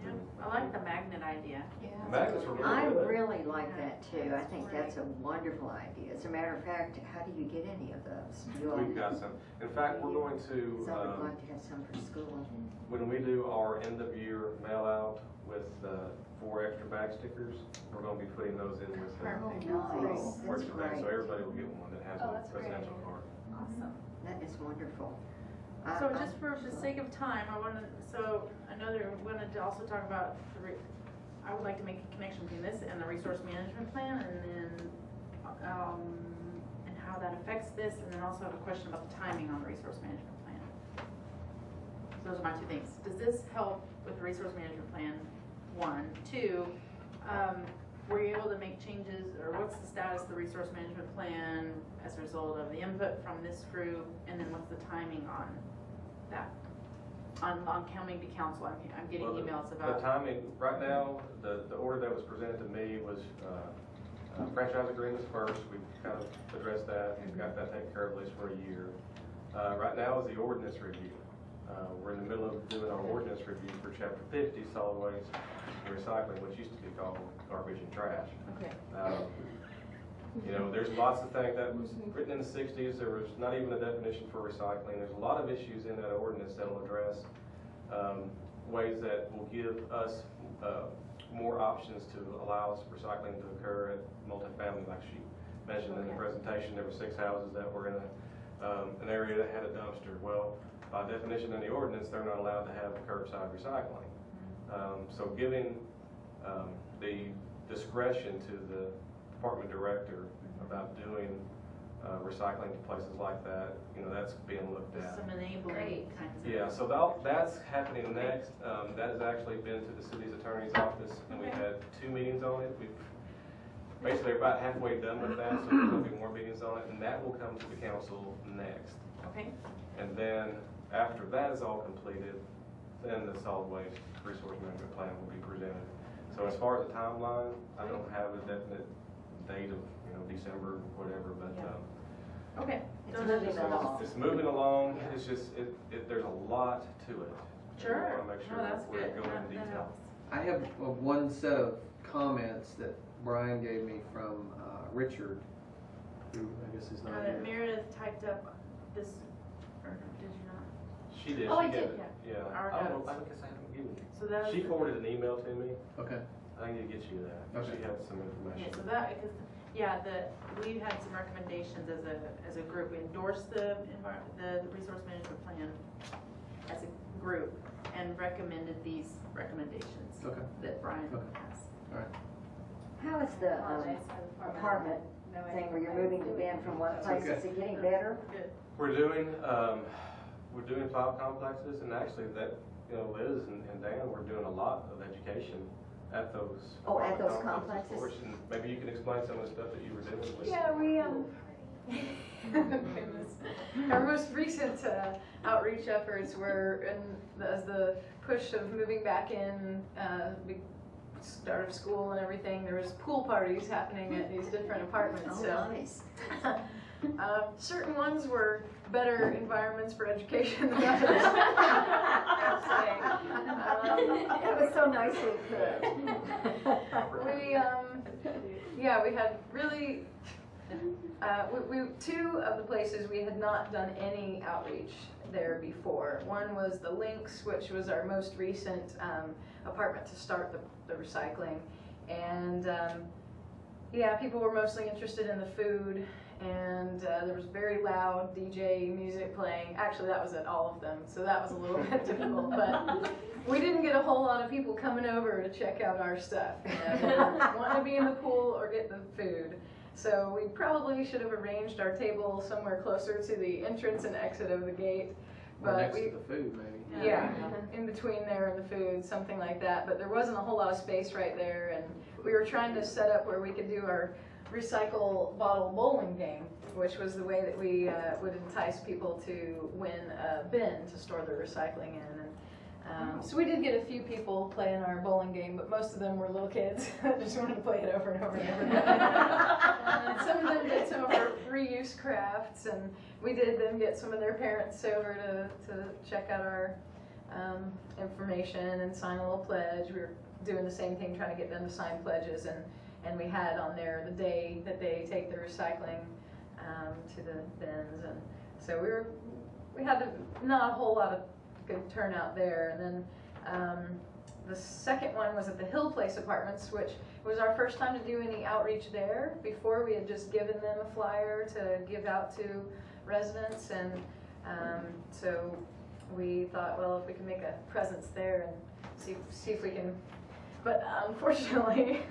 Yeah, I like the magnet idea. Magnets were I really good. really like that too. I think that's a wonderful idea. As a matter of fact, how do you get any of those? We've got some. In fact, we're going to, 'Cause I would like to have some for school. when we do our end of year mail out with 4 extra bag stickers, we're gonna be putting those in with the Oh, nice. for That's today, so great. everybody will get one that has Oh, a that's great. presidential card. Awesome. That is wonderful. So just for the sake of time, I want to, so I know that we're going to also talk about, I would like to make a connection between this and the resource management plan, and then, and how that affects this, and then also have a question about the timing on the resource management plan. So those are my two things. Does this help with the resource management plan? One. Two, were you able to make changes, or what's the status of the resource management plan as a result of the input from this group, and then what's the timing on that? On coming to council, I'm getting emails about. The timing, right now, the order that was presented to me was franchise agreements first. We've kind of addressed that and got that taken care of at least for a year. Right now is the ordinance review. We're in the middle of doing our ordinance review for Chapter 50, solid waste and recycling, which used to be called garbage and trash. Okay. You know, there's lots of things that was written in the 60s. There was not even a definition for recycling. There's a lot of issues in that ordinance that will address ways that will give us more options to allow recycling to occur at multifamily, like she mentioned in the presentation. There were 6 houses that were in an area that had a dumpster. Well, by definition in the ordinance, they're not allowed to have curbside recycling. So giving the discretion to the department director about doing recycling to places like that, you know, that's being looked at. Some enabling kinds of. Yeah, so that's happening next. That has actually been to the city's attorney's office, and we've had 2 meetings on it. We've basically about halfway done with that, so there'll be more meetings on it, and that will come to the council next. Okay. And then after that is all completed, then the solid waste resource management plan will be presented. So as far as the timeline, I don't have a definite date of, you know, December, whatever, but Okay. It's moving along. it's moving along. It's just, there's a lot to it. Sure. And we want to make sure No, that's we're good. going That into detail. helps. I have one set of comments that Brian gave me from Richard, who I guess is not That here. Meredith typed up this, or did you not? She did. Oh, I she did, gave it. yeah. Yeah. Our I don't notes. know, I guess I haven't given you. So that was She the- forwarded an email to me. Okay. I need to get you that. Okay. She had some information. Okay, so that, because, yeah, we had some recommendations as a group. We endorsed the resource management plan as a group and recommended these recommendations Okay. that Brian Okay. has. All right. How is the apartment thing where you're moving the van from one place? okay. Is it getting better? Good. We're doing 5 complexes, and actually that, you know, Liz and Dan, we're doing a lot of education at those. Oh, at those apartment complexes? for us, and maybe you can explain some of the stuff that you were doing with. Yeah, we, goodness. Our most recent outreach efforts were as the push of moving back in, start of school and everything. There was pool parties happening at these different apartments. Oh, So nice. certain ones were better environments for education than others. It was so nicely put. We had really, we 2 of the places we had not done any outreach there before. One was the Lynx, which was our most recent apartment to start the recycling. And yeah, people were mostly interested in the food, and there was very loud DJ music playing. Actually, that was at all of them, so that was a little bit difficult, but we didn't get a whole lot of people coming over to check out our stuff. They were wanting to be in the pool or get the food. So we probably should have arranged our table somewhere closer to the entrance and exit of the gate. Or But next to the food, maybe. yeah, in between there and the food, something like that. But there wasn't a whole lot of space right there, and we were trying to set up where we could do our recycle bottle bowling game, which was the way that we would entice people to win a bin to store their recycling in. And so we did get a few people playing our bowling game, but most of them were little kids that just wanted to play it over and over and over again. And some of them did some of our reuse crafts, and we did then get some of their parents over to check out our information and sign a little pledge. We were doing the same thing, trying to get them to sign pledges, and we had on there the day that they take the recycling to the bins, and so we had not a whole lot of good turnout there. And then the second one was at the Hill Place Apartments, which was our first time to do any outreach there. Before, we had just given them a flyer to give out to residents, and So we thought, well, if we can make a presence there and see if we can. But unfortunately,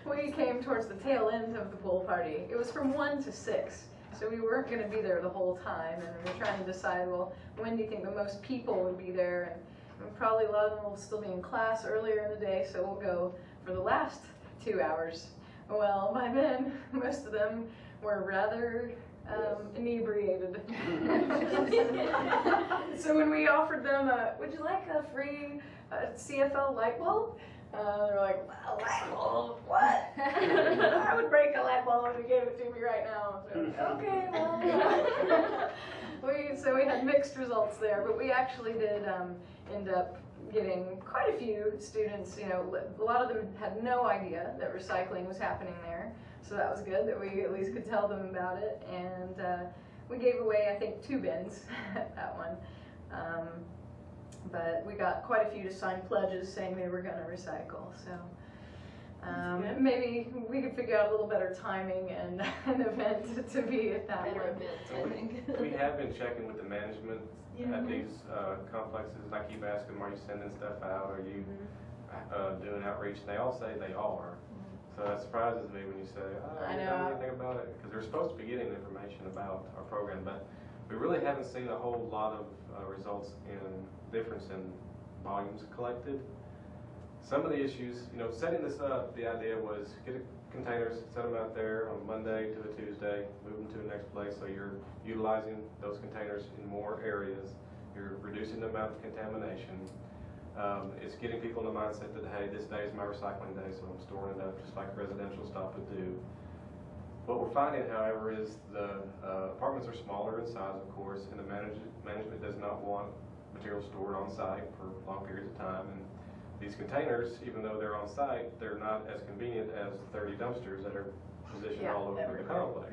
we came towards the tail end of the pool party. It was from 1 to 6, so we weren't going to be there the whole time. And we were trying to decide, well, when do you think the most people would be there? And probably a lot of them will still be in class earlier in the day, so we'll go for the last 2 hours. Well, by then, most of them were rather inebriated. So when we offered them, would you like a free CFL light bulb? They're like, a light bulb? What? I would break a light bulb if you gave it to me right now. So, okay, well. So we had mixed results there, but we actually did end up getting quite a few students. You know, a lot of them had no idea that recycling was happening there. So that was good that we at least could tell them about it. And we gave away, I think, 2 bins at that one. But we got quite a few to sign pledges saying they were going to recycle. So maybe we could figure out a little better timing and an event to be at that one. We have been checking with the management at these complexes. I keep asking them, are you sending stuff out? Are you doing outreach? And they all say they are. So that surprises me when you say, oh, you know anything about it? Because they're supposed to be getting information about our program, but we really haven't seen a whole lot of results in difference in volumes collected. Some of the issues, you know, setting this up, the idea was get containers, set them out there on Monday to a Tuesday, move them to the next place, so you're utilizing those containers in more areas, you're reducing the amount of contamination. It's getting people in the mindset that, hey, this day is my recycling day, so I'm storing it up just like residential stuff would do. What we're finding, however, is the apartments are smaller in size, of course, and the management does not want material stored on site for long periods of time. And these containers, even though they're on site, they're not as convenient as 30 dumpsters that are positioned all over the complex.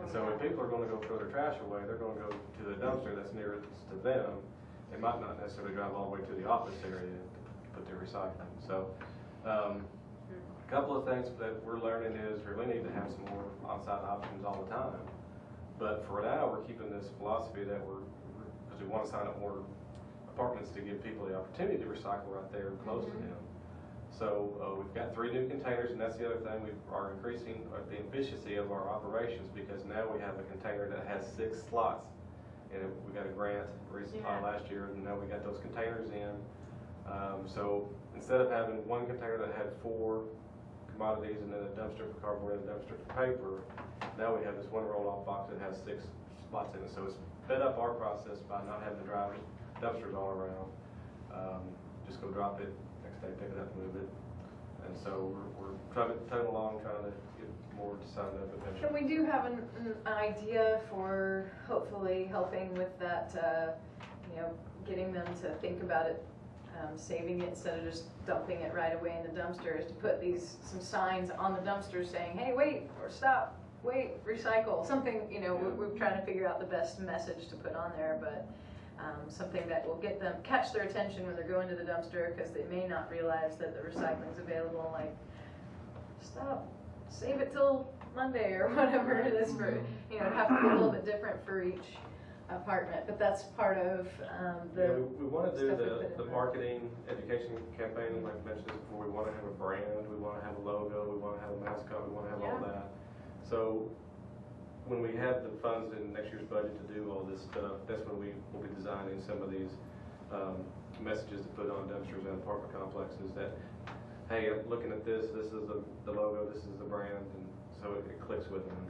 And so if people are going to go throw their trash away, they're going to go to the dumpster that's nearest to them. They might not necessarily drive all the way to the office area to put their recycling. So a couple of things that we're learning is we really need to have some more on-site options all the time. But for now, we're keeping this philosophy that because we want to sign up more apartments to give people the opportunity to recycle right there close to them. So we've got 3 new containers, and that's the other thing. We are increasing the efficiency of our operations because now we have a container that has 6 slots. And we got a grant recently last year, and now we got those containers in. So instead of having one container that had 4 commodities and then a dumpster for cardboard and a dumpster for paper, now we have this one roll-off box that has 6 spots in it. So it's sped up our process by not having to drive dumpsters all around. Just go drop it, next day pick it up, move it. And so we're tugging along, trying to get more to sign up eventually. And we do have an idea for hopefully helping with that, you know, getting them to think about it, saving it instead of just dumping it right away in the dumpster, is to put some signs on the dumpster saying, hey, wait, or stop, wait, recycle, something, you know, we're trying to figure out the best message to put on there, but something that will get them, catch their attention when they're going to the dumpster, because they may not realize that the recycling's available, like, stop, save it till Monday or whatever it is for, you know, have to be a little bit different for each apartment, but that's part of the we want to do the marketing education campaign, like I mentioned before. We want to have a brand, we want to have a logo, we want to have a mascot, we want to have all that. So when we have the funds in next year's budget to do all this stuff, that's when we will be designing some of these messages to put on dumpsters and apartment complexes that, hey, I'm looking at this, this is the logo, this is the brand, and so it clicks with them.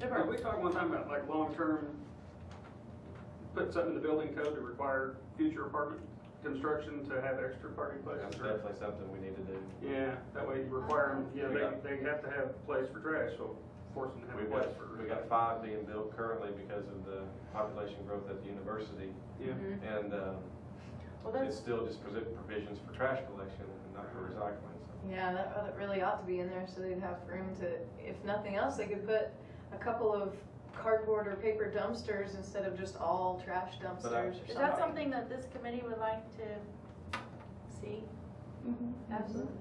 Are we talking one time about like long-term, put something in the building code to require future apartment construction to have extra parking places? That's definitely something we need to do. Yeah, that way you require them, you know, they have to have a place for trash, so force them to have a place for. We got 5 being built currently because of the population growth at the university. Yeah. And it's still just provisions for trash collection and not for recycling. So. Yeah, that really ought to be in there, so they'd have room to, if nothing else, they could put a couple of cardboard or paper dumpsters instead of just all trash dumpsters or something. Is that something that this committee would like to see? Absolutely.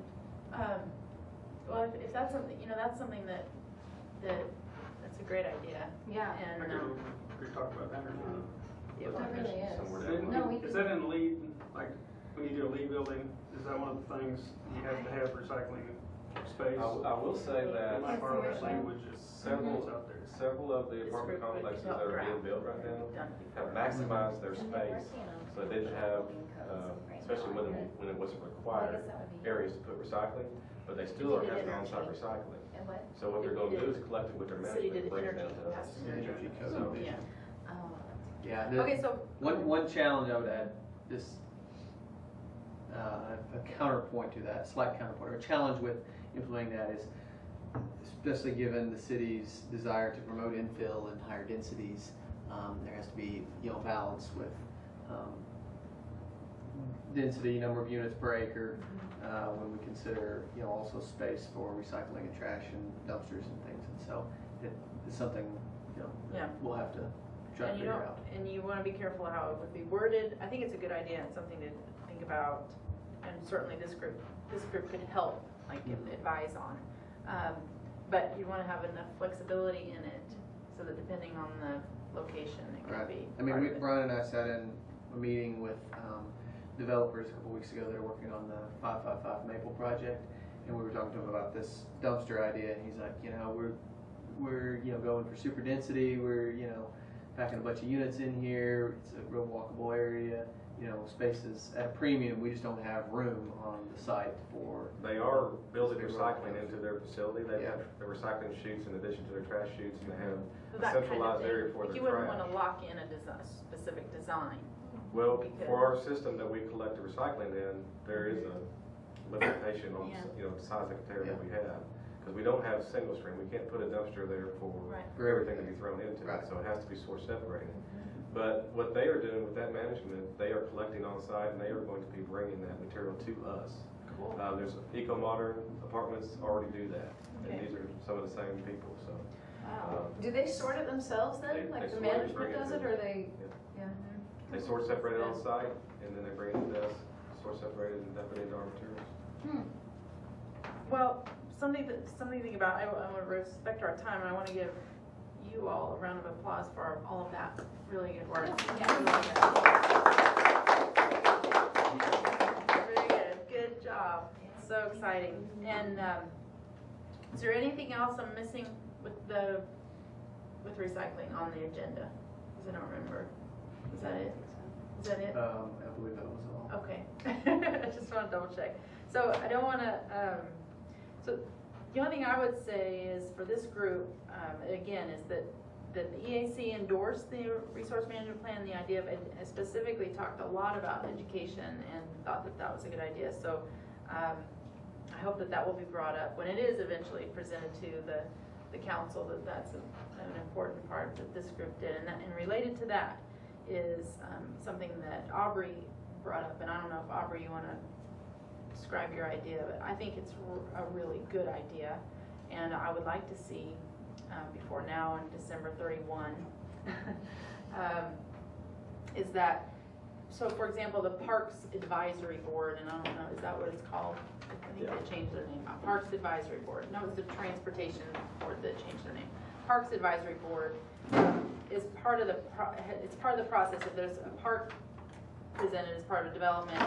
Well, if that's something, you know, that's something that That's a great idea. Yeah. And, We talked about that or not? it It really is. Somewhere Is down No, we is that in the lead, like, when you do a lead building, is that one of the things you have to have recycling space? I will say that In that part of that language, it's out there. several of the This apartment group would complexes that help are being draft. built right now done have before. maximized their space, so they didn't have, especially when it wasn't required, areas to put recycling, but they still are having on-site recycling. So what they're gonna do is collect it with their City management, did bring it energy. down to us. Energy code. So, Yeah. Yeah. Okay, so. One challenge I would add, this, a counterpoint to that, slight counterpoint, or a challenge with implementing that is, especially given the city's desire to promote infill and higher densities, there has to be, balance with, density, number of units per acre, when we consider, also space for recycling and trash and dumpsters and things. And so it's something, Yeah. we'll have to try to And you figure don't, out. and you wanna be careful how it would be worded. I think it's a good idea and something to think about, and certainly this group could help, like advise on. But you wanna have enough flexibility in it, so that depending on the location, it could Right. be I mean, part of it. Brian and I sat in a meeting with developers a couple weeks ago that are working on the 555 Maple project, and we were talking to him about this dumpster idea, and he's like, we're going for super density, we're packing a bunch of units in here, it's a real walkable area, space is at a premium, we just don't have room on the site for. They are building recycling into their facility. They Yeah. have the recycling chutes in addition to their trash chutes, and they have So a that kind of centralized thing. area for Like, their you wouldn't trash. wanna lock in a specific design. Well, because- for our system that we collect the recycling in, there is a limitation on, the size of container that we have. Because we don't have single stream, we can't put a dumpster there for Right. everything to be thrown into Right. it, so it has to be source separated. But what they are doing with that management, they are collecting on site and they are going to be bringing that material to us. Cool. There's eco-modern apartments already do that, Okay. and these are some of the same people, so. Wow. Do they sort it themselves then? They Like the sort it and management bring it does to it, or they? Yeah. They source separate it on site, and then they bring it to us, source separated and dump it into our materials. Well, something to think about. I want to respect our time, and I want to give you all a round of applause for all of that really good work. Very good. Good job. So exciting. And is there anything else I'm missing with recycling on the agenda? Because I don't remember. Is that it? Is that it? I believe that was all. Okay, I just want to double check. So I don't want to, so the only thing I would say is for this group, again, is that the EAC endorsed the resource management plan, the idea of it specifically talked a lot about education and thought that that was a good idea. So I hope that that will be brought up when it is eventually presented to the council, that that's an important part that this group did. And related to that is something that Aubrey brought up, and I don't know if Aubrey, you want to describe your idea, but I think it's a really good idea, and I would like to see before now and December 31 is that, so for example, the Parks Advisory Board, and I don't know, is that what it's called? I think they changed their name. Parks Advisory Board. No, it's the Transportation Board that changed their name. Parks Advisory Board is part of the process. If there's a park presented as part of development,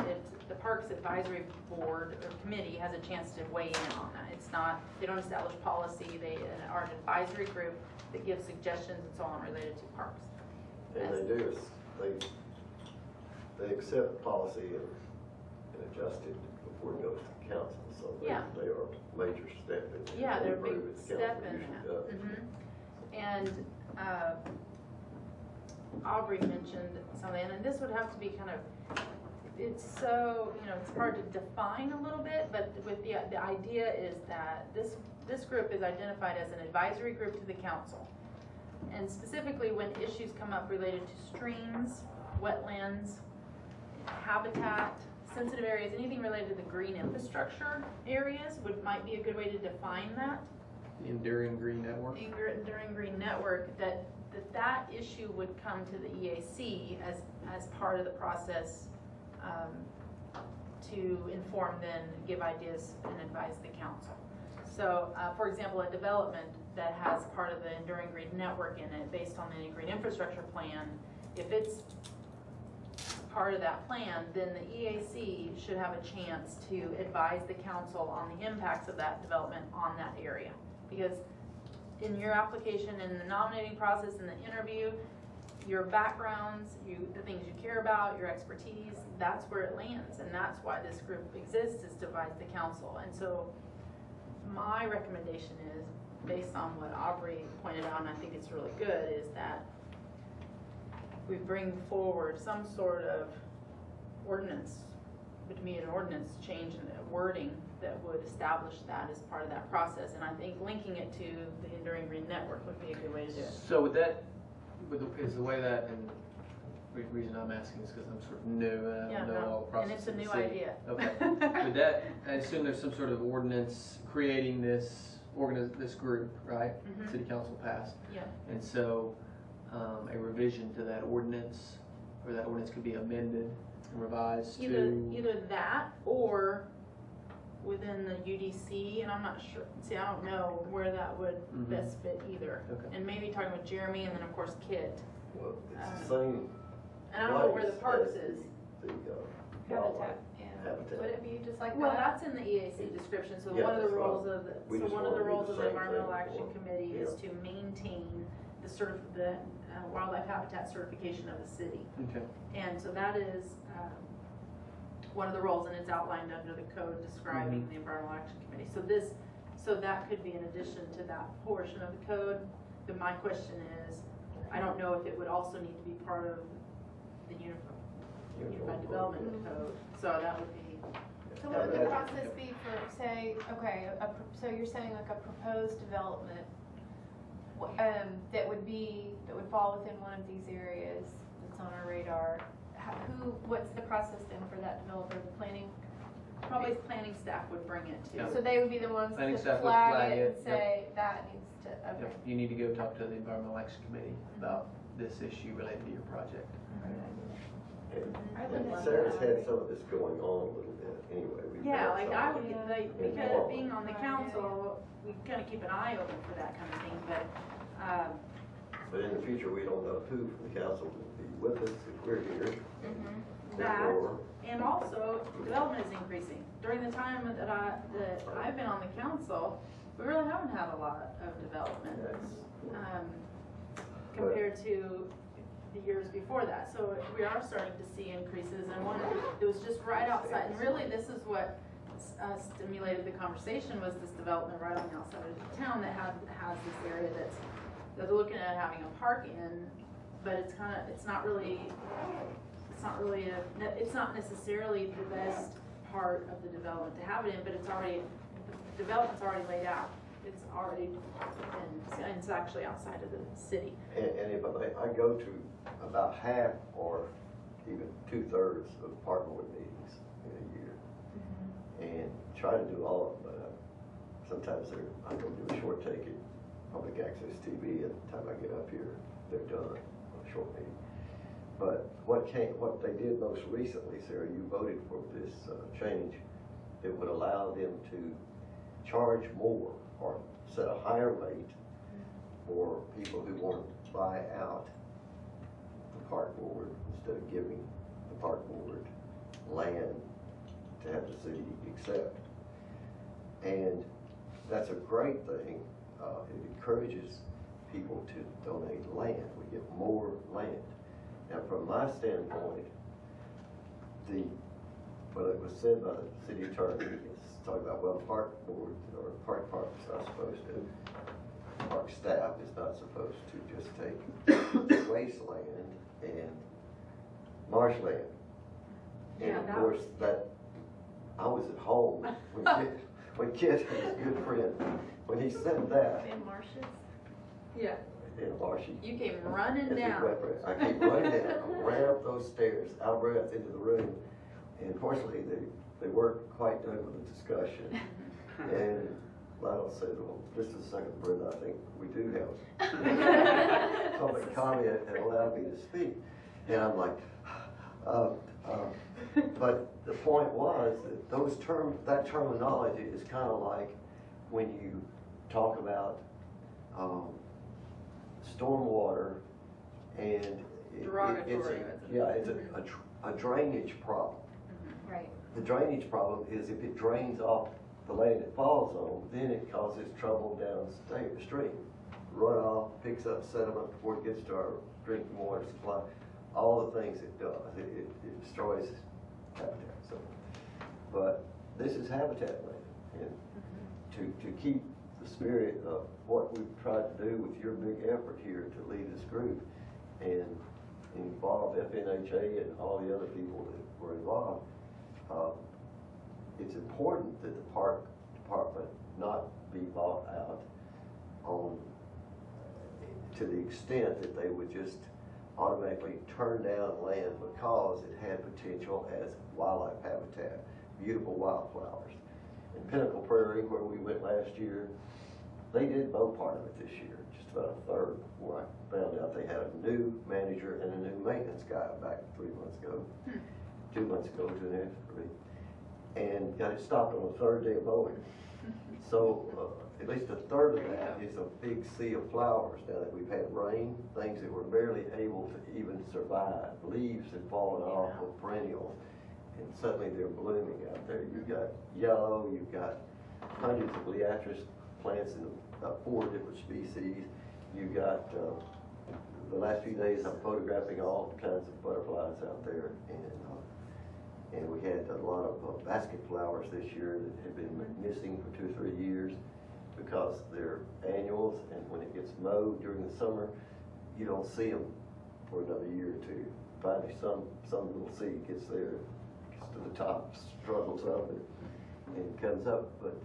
the Parks Advisory Board or committee has a chance to weigh in on that. It's not, they don't establish policy, they are an advisory group that gives suggestions and so on related to parks. And they do, they accept the policy and adjust it before it goes to the council, so they are a major step in it. Yeah, they're a big Approve it, the step council in usually that. does. And Aubrey mentioned something, and this would have to be kind of, it's so, it's hard to define a little bit, but with the idea is that this group is identified as an advisory group to the council. And specifically when issues come up related to streams, wetlands, habitat, sensitive areas, anything related to the green infrastructure areas might be a good way to define that. Enduring Green Network. Enduring Green Network, that issue would come to the EAC as part of the process to inform, then give ideas and advise the council. So, for example, a development that has part of the Enduring Green Network in it based on the Green Infrastructure Plan, if it's part of that plan, then the EAC should have a chance to advise the council on the impacts of that development on that area. Because in your application, in the nominating process, in the interview, your backgrounds, the things you care about, your expertise, that's where it lands. And that's why this group exists, is to advise the council. And so my recommendation is, based on what Aubrey pointed out, and I think it's really good, is that we bring forward some sort of ordinance, to me an ordinance change in the wording that would establish that as part of that process. And I think linking it to the Enduring Green Network would be a good way to do it. So with that, is the way that, and the reason I'm asking is because I'm sort of new and I don't know all the processes. And it's a new idea. Okay. With that, I assume there's some sort of ordinance creating this group, right? Mhm. City council passed. Yeah. And so a revision to that ordinance, or that ordinance could be amended and revised Either that or within the UDC, and I'm not sure, see, I don't know where that would best fit either. Okay. And maybe talking with Jeremy and then of course Kit. Well, it's the same. And I don't know where the parks place is. as the Habitat, yeah. Habitat. Would it be just like Well, that? that's in the EAC description, so Yeah, one of the that's right. roles of We just one of the wanna do roles the of the same Environmental thing Action for- Committee is to maintain the wildlife habitat certification of the city. Okay. And so that is one of the roles, and it's outlined under the code describing the Environmental Action Committee. So that could be in addition to that portion of the code. But my question is, I don't know if it would also need to be part of the Unified Development Code. So that would be. So what would the process be for, say, okay, so you're saying like a proposed development that would fall within one of these areas that's on our radar? What's the process then for that developer, the planning? Probably planning staff would bring it to. Yeah. So they would be the ones Planning to staff would flag flag it it, and say that needs to, okay. Yep. You need to go talk to the Environmental Action Committee about this issue related to your project. I would And love Sarah's that. had some of this going on a little bit anyway. We've Yeah, had like some I of would, it. like, because being on the council, we kind of keep an eye open for that kind of thing, but, But in the future, we don't know who from the council will be with us if we're here. that, Therefore, and also, development is increasing. During the time that I've been on the council, we really haven't had a lot of development, compared to the years before that. So we are starting to see increases, and it was just right outside, and really this is what stimulated the conversation, was this development right on the outside of the town that has this area that they're looking at having a park in, but it's not necessarily the best part of the development to have it in, but the development's already laid out. It's already, and it's actually outside of the city. and if I go to about half or even 2/3 of park board meetings in a year, and try to do all of them, but sometimes I go do a short take at public access TV, and the time I get up here, they're done on a short meeting. But what they did most recently, Sarah, you voted for this change that would allow them to charge more or set a higher rate for people who want to buy out the park board instead of giving the park board land to have the city accept. And that's a great thing. It encourages people to donate land. We get more land. Now, from my standpoint, what it was said by the city attorney is talking about, well, park board or parks are supposed to, park staff is not supposed to just take wasteland and marshland. And of course, I was at home when Kit, his good friend, when he said that. In Marshes? Yeah. In Marshy. You came running As a down. referee. I came running down, ran up those stairs, out of breath into the room, and fortunately, they weren't quite done with the discussion. And Lionel said, well, just a second, Brenda, I think we do have public comment and allow me to speak. And I'm like, but the point was that that terminology is kind of like when you talk about stormwater, and it's Derogatory. a drainage problem. Right. The drainage problem is if it drains off the land it falls on, then it causes trouble downstream. Runoff, picks up sediment before it gets to our drinking water supply, all the things it does. It destroys habitat. So, but this is habitat land, and to keep the spirit of what we've tried to do with your big effort here to lead this group and involve FNHA and all the other people that were involved, it's important that the park department not be bought out on to the extent that they would just automatically turn down land because it had potential as wildlife habitat, beautiful wildflowers. In Pinnacle Prairie, where we went last year, they did mow part of it this year, just about a third, where I found out they had a new manager and a new maintenance guy back 3 months ago, 2 months ago, 2.5, 3, and got it stopped on the third day of mowing. So at least a third of that is a big sea of flowers. Now that we've had rain, things that were barely able to even survive. Leaves had fallen off of perennials, and suddenly they're blooming out there. You've got yellow, you've got hundreds of liatris plants in about 4 different species. You've got, the last few days I'm photographing all kinds of butterflies out there, and we had a lot of basket flowers this year that had been missing for 2 or 3 years because they're annuals, and when it gets mowed during the summer, you don't see them for another year or two. Finally, some little seed gets there, gets to the top, struggles up, and comes up. But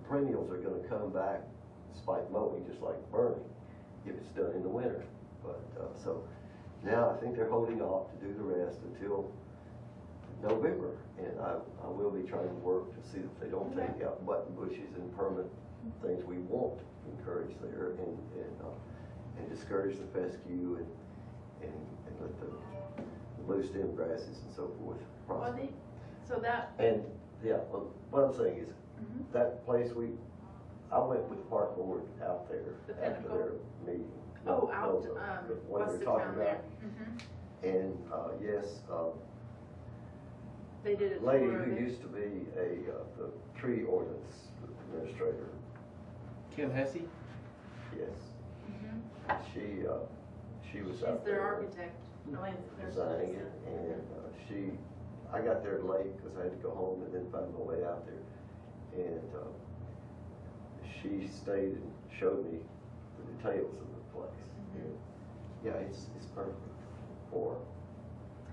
perennials are going to come back despite mowing, just like burning, if it's done in the winter. But so now I think they're holding off to do the rest until November, and I will be trying to work to see that they don't take out button bushes and permanent things we want to encourage there, and discourage the fescue and let the low stem grasses and so forth prosper. So that. And yeah, well, what I'm saying is that place I went with the park board out there after their meeting. Out the one west you're of talking town about. there. And yes, They did a lady tour of who it. used to be the tree ordinance administrator. Kim Hesse? Yes. She was She's out their there architect. designing it, and I got there late because I had to go home and then find my way out there. And she stayed and showed me the details of the place. And yeah, it's perfect for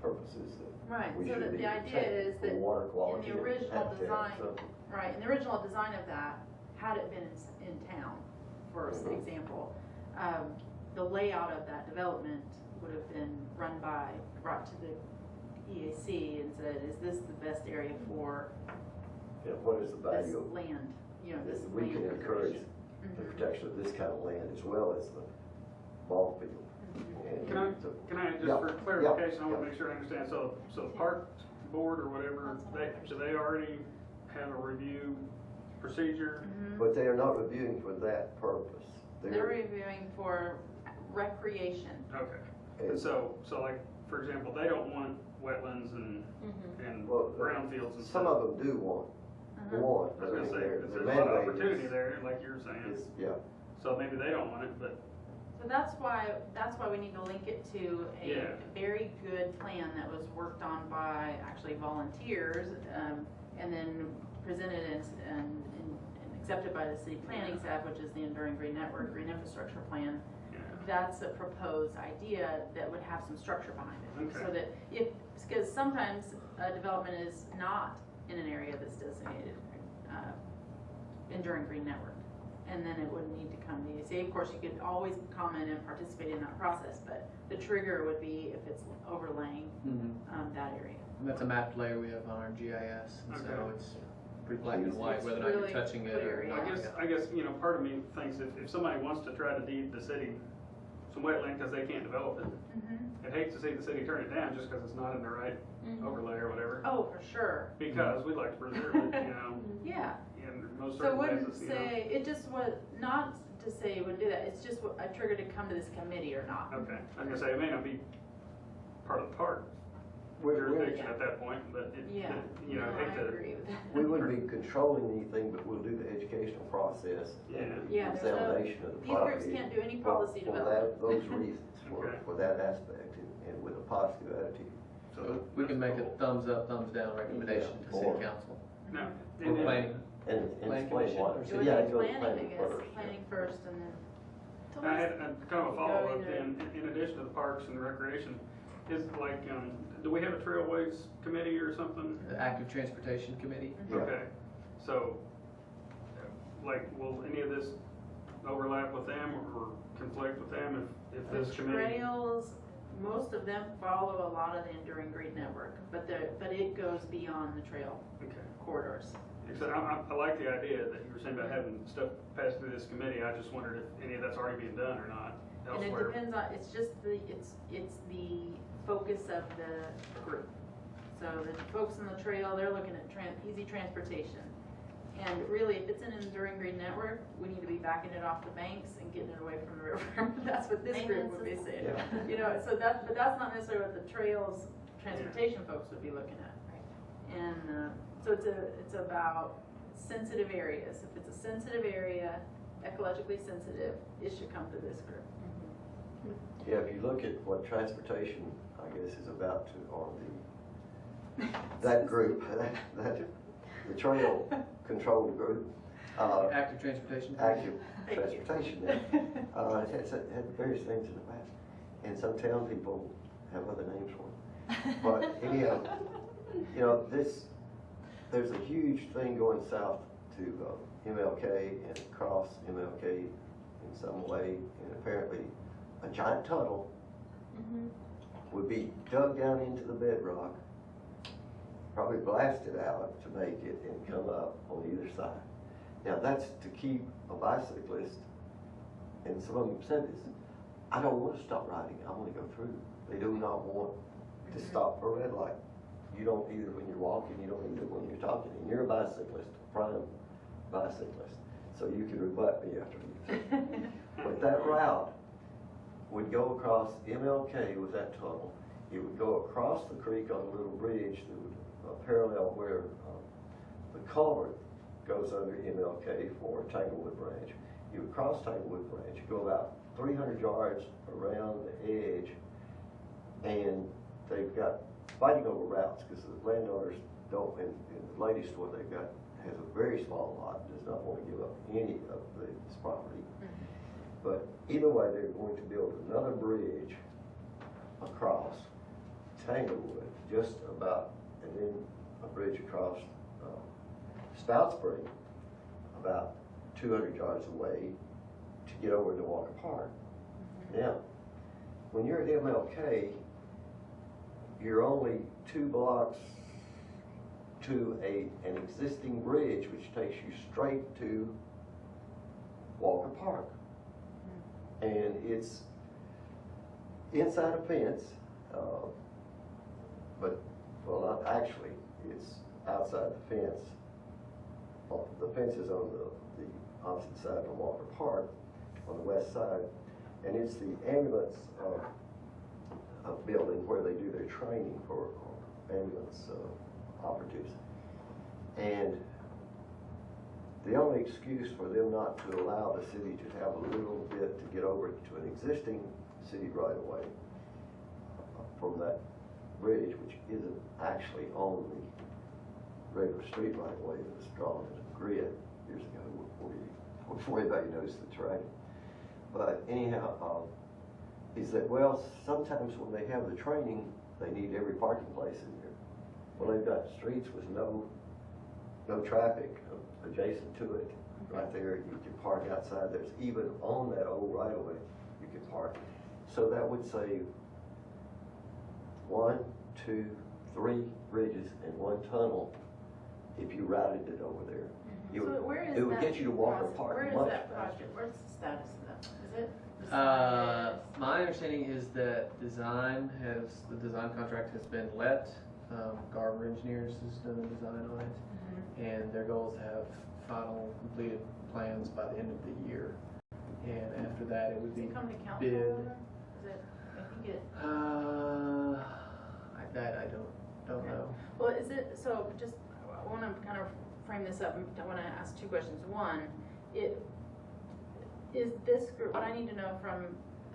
purposes that Right, we so should the be idea protecting is for that water quality in the and original habitat, design, so. right, in the original design of that, had it been in town, for example, the layout of that development would have been brought to the EAC and said, is this the best area for Yeah, what is the this value of, land, this we land can encourage preservation? the protection of this kind of land as well as the ball field. And Can I just Yeah, for yeah, clarification, I want yeah. to make sure I understand, so park board or whatever, do they already have a review procedure? But they are not reviewing for that purpose. They're reviewing for recreation. Okay, and so like, for example, they don't want wetlands and Well, brownfields and stuff. some of them do want, I was but I gonna mean, say, their 'cause there's a lot of mandate opportunity is, there, like you're saying, yeah. so maybe they don't want it, but So that's why we need to link it to a Yeah. very good plan that was worked on by actually volunteers, and then presented and accepted by the city planning staff, which is the Enduring Green Network Green Infrastructure Plan. yeah. That's a proposed idea that would have some structure behind it. Okay. So that because sometimes a development is not in an area that's designated Enduring Green Network. And then it wouldn't need to come to EAC. Of course, you could always comment and participate in that process, but the trigger would be if it's overlaying that area. And that's a mapped layer we have on our GIS, and so Okay. it's pretty black and white, It's whether or not you're really touching it or clear, not. I guess, part of me thinks if somebody wants to try to deed the city some wetland because they can't develop it, I'd hate to see the city turn it down just because it's not in the right overlay or whatever. Oh, for sure. Because we'd like to preserve it, Yeah. in most So it circumstances, wouldn't say, it just was not to say it would do that. It's just a trigger to come to this committee or not. Okay, I was gonna say, it may not be part of the park jurisdiction at that point, but it, Yeah. you know, No, I hate I to. agree with that. We wouldn't be controlling anything, but we'll do the educational process. Yeah. and the Yeah, there's no- examination of the These groups property. can't do any policy for development. those reasons, Okay. for that aspect, and with a positive attitude. So we can make a thumbs up, thumbs down recommendation to Yeah. city council. No. Or planning. And Planning explain commission why. or It city would Yeah, be it goes planning, I planning guess, first. planning first and then. I had a kind of a follow-up Go then, in addition to the parks and the recreation, is like, do we have a trailways committee or something? The active transportation committee. Yeah. Okay, so, like, will any of this overlap with them or conflict with them if The this committee? trails, most of them follow a lot of the Enduring Green Network, but it goes beyond the trail Okay. corridors. Except I like the idea that you were saying about having stuff pass through this committee. I just wondered if any of that's already being done or not And it elsewhere. depends on, it's just it's the focus of the group. So the folks on the trail, they're looking at easy transportation. And really, if it's an Enduring Green Network, we need to be backing it off the banks and getting it away from the river. That's what this group would be saying. Yeah. You know, so but that's not necessarily what the trails transportation folks would be looking at. And so it's about sensitive areas. If it's a sensitive area, ecologically sensitive, it should come to this group. Yeah, if you look at what transportation, I guess, is about to, or that group, the trail control group, Active transportation. active Thank you. transportation, it had various things in the past. And some town people have other names for it. But anyhow, you know, there's a huge thing going south to MLK and across MLK in some way, and apparently a giant tunnel would be dug down into the bedrock, probably blasted out to make it and come up on either side. Now that's to keep a bicyclist, and some of them said this, I don't want to stop riding, I want to go through. They do not want to stop for a red light. You don't either when you're walking, you don't either when you're talking, and you're a bicyclist, a prime bicyclist, so you can rebut me after you. But that route would go across MLK with that tunnel. It would go across the creek on a little bridge that would parallel where the culvert goes under MLK for Tanglewood Branch. You would cross Tanglewood Branch, go about 300 yards around the edge, and they've got fighting over routes because the landowners don't, in the latest one they've got has a very small lot, does not want to give up any of this property. But either way, they're going to build another bridge across Tanglewood, just about, and then a bridge across Stout Spring, about 200 yards away to get over to Walker Park. Now, when you're at MLK, you're only 2 blocks to an existing bridge which takes you straight to Walker Park. And it's inside a fence, but, well, not actually, it's outside the fence. The fence is on the opposite side from Walker Park, on the west side, and it's the ambulance building where they do their training for ambulance operatives. And the only excuse for them not to allow the city to have a little bit to get over to an existing city right of way from that bridge, which isn't actually on the regular street right of way that was drawn as a grid years ago before anybody noticed the terrain. But anyhow, is that, well, sometimes when they have the training, they need every parking place in there. Well, they've got streets with no traffic adjacent to it. Right there, you can park outside. There's even on that old right of way, you can park. So that would save 1, 2, 3 bridges and 1 tunnel if you routed it over there. So where is it would that get you to Walker project? Park Where is much that faster. project? Where's the status of that? Is it? My understanding is that the design contract has been let. Garber Engineers has done the design on it, and their goal is to have final completed plans by the end of the year. and after that it would Does be it come to council? bid. Is it, I think it, That I don't know. well, is it, so just, I want to kind of frame this up. I want to ask two questions. One, is this group, what I need to know from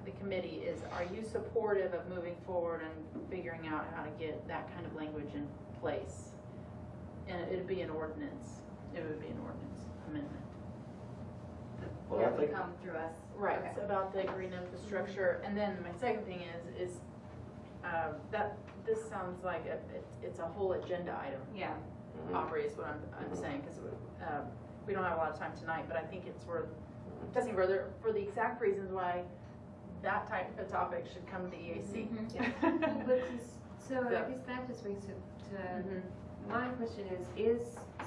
the committee is, are you supportive of moving forward and figuring out how to get that kind of language in place? And it'd be an ordinance. It would be an ordinance amendment. Well, I think, come through us. Right, Okay. it's about the green infrastructure. And then my second thing is that this sounds like it's a whole agenda item. Yeah. Aubrey is what I'm saying, because we don't have a lot of time tonight, but I think it's worth discussing further for the exact reasons why that type of topic should come to the EAC. So I guess that just brings to my question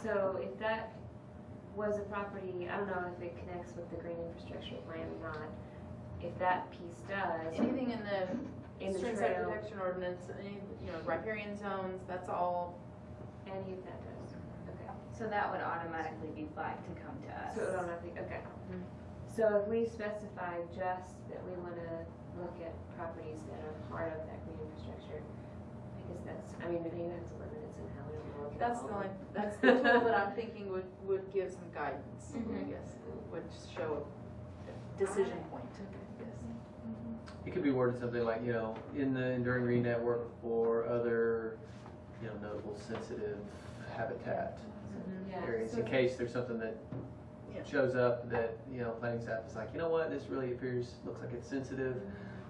so if that was a property, I don't know if it connects with the green infrastructure plan or not, if that piece does. Anything in In the the stream side trail. protection ordinance, any, riparian zones, that's all. Any of that does, okay. So that would automatically be flagged to come to us. So it automatically, okay. So if we specify just that we want to look at properties that are part of that green infrastructure, I guess maybe that's limits in how we look at That's all the of only, it. that's the tool that I'm thinking would give some guidance, I guess, would show a decision point, I guess. It could be worded something like, in the Enduring Green Network for other, notable sensitive habitat Yeah, areas, so- in case there's something that Yeah. shows up that, planning staff is like, this really looks like it's sensitive.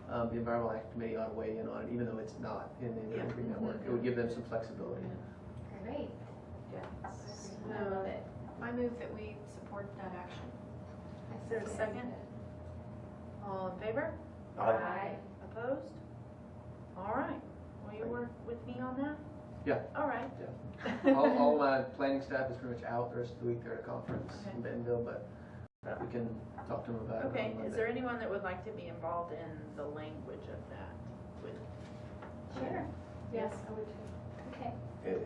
The Environmental Action Committee ought to weigh in on it, even though it's not in the Enduring Green Network. It would give them some flexibility. Great. Yeah. I love it. I move that we support that action. Is there a second? All in favor? Aye. Opposed? All right. Will you work with me on that? Yeah. All right. All my planning staff is pretty much out the rest of the week. They're at a conference in Bentonville, but we can talk to them about it. Okay, on Monday. is there anyone that would like to be involved in the language of that? Sure. Yes. I would too. Okay.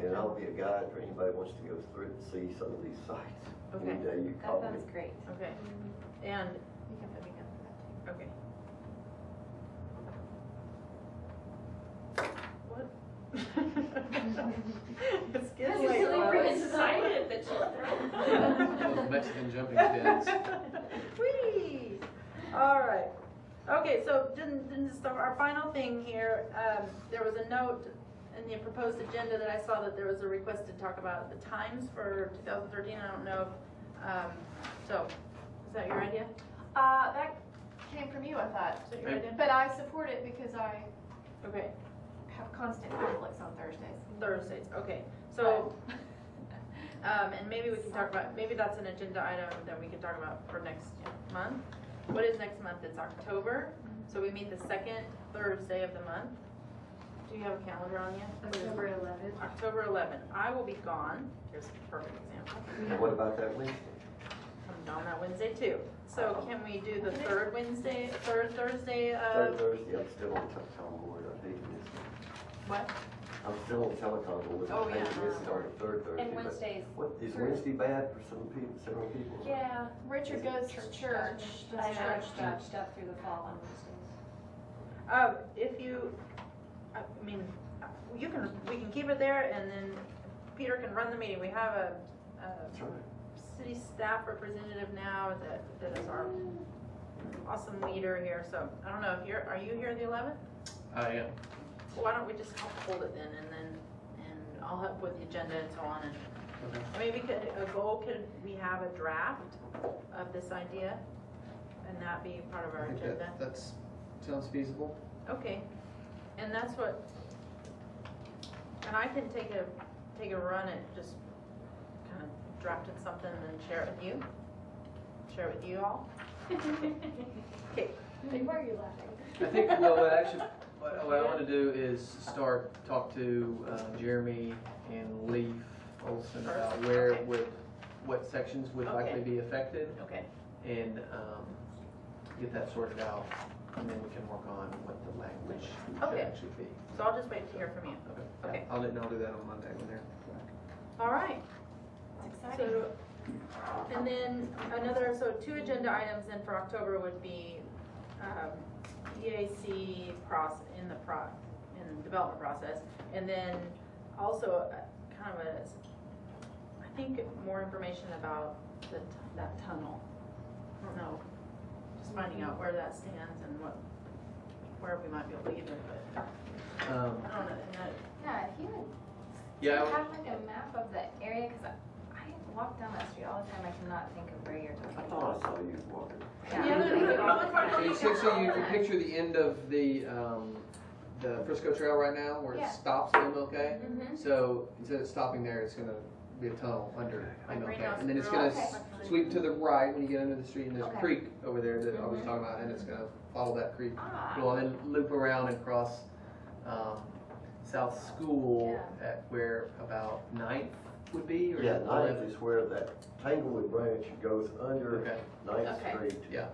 and I'll be a guide for anybody who wants to go through and see some of these sites. Okay. Any day you That call me. sounds great. Okay, and, We can put me down for that too. okay. What? It's getting late. Lois. excited that Those Mexican jumping pins. Whee! All right. Okay, so our final thing here, there was a note in the proposed agenda that I saw that there was a request to talk about the times for 2013. I don't know if, so, is that your idea? That came from you, I thought. Is that your idea? But I support it because I Okay, have constant conflicts on Thursdays. Thursdays, okay. So, and maybe we can talk about, maybe that's an agenda item that we can talk about for next month. What is next month? It's October, so we meet the second Thursday of the month. Do you have a calendar on you? October 11th. October 11th. I will be gone. Here's a perfect example. And what about that Wednesday? I'm gone that Wednesday too. So can we do the third Thursday Third of, Thursday, I'm still on telecom board, I hate to miss it. what? I'm still on telecom board, Oh, I hate yeah. to miss it on the third Thursday. And but Wednesdays. What, is Wednesday bad for several people? Yeah, Richard goes to church. I know Church church stuff through the fall on Wednesdays. If you, I mean, we can keep it there and then Peter can run the meeting. We have a That's right. city staff representative now that is our awesome leader here. So I don't know if are you here the 11th? I am. Why don't we just hold it then and I'll help with the agenda and so on and maybe could we have a draft of this idea and that be part of our agenda? That sounds feasible. Okay, and that's what, and I can take a run at just kind of drafting something and share it with you. Share it with you all. Okay. Why are you laughing? I think, well, actually, what I want to do is talk to Jeremy and Leaf Olson about where what sections would likely be affected, Okay, and get that sorted out, and then we can work on what the language should Okay. actually be. so I'll just wait to hear from you. Okay. I'll do that on Monday when they're back. All right. It's exciting. So And then so 2 agenda items then for October would be, EAC in the development process. And then also kind of I think more information about that tunnel. I don't know, just finding out where that stands and where we might be able to leave it, but I don't know. Yeah, if you would, Yeah, do you have like a map of the area? Cause I walk down that street all the time, I cannot think of where you're I talking thought about. I saw you walking. Yeah. So essentially, you can picture the end of the Frisco Trail right now, where Yeah. it stops at MLK. Mhm. So instead of stopping there, it's gonna be a tunnel under MLK, Greenhouse and then it's Grill. gonna Okay. sweep to the right when you get into the street, and there's a Okay. creek over there that I was talking about, and it's gonna follow that creek, Ah. and then loop around and cross South School at where about 9th would be, or Yeah, 9th 11th? is where that Tanglewood branch goes under Okay. 9th Okay. Street. Yeah.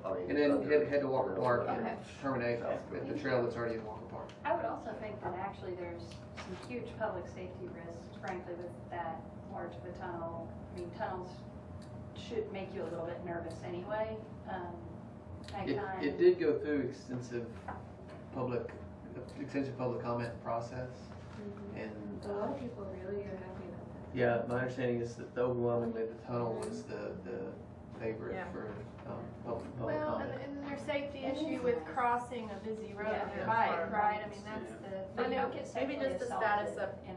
I mean. And then under- head to Walker Park and Okay. terminate at the trail that's already in Walker Park. I would also think that actually there's some huge public safety risks, frankly, with that large of a tunnel. I mean, tunnels should make you a little bit nervous anyway. Nighttime. It did go through extensive public comment process, and A lot of people really are happy about that. yeah, my understanding is that overwhelmingly the tunnel was the favorite Yeah. for public Well, comment. and their safety issue with crossing a busy road Yeah. on Yeah. your bike, right? I mean, that's the. But you don't get Maybe sexually just the assaulted status of- in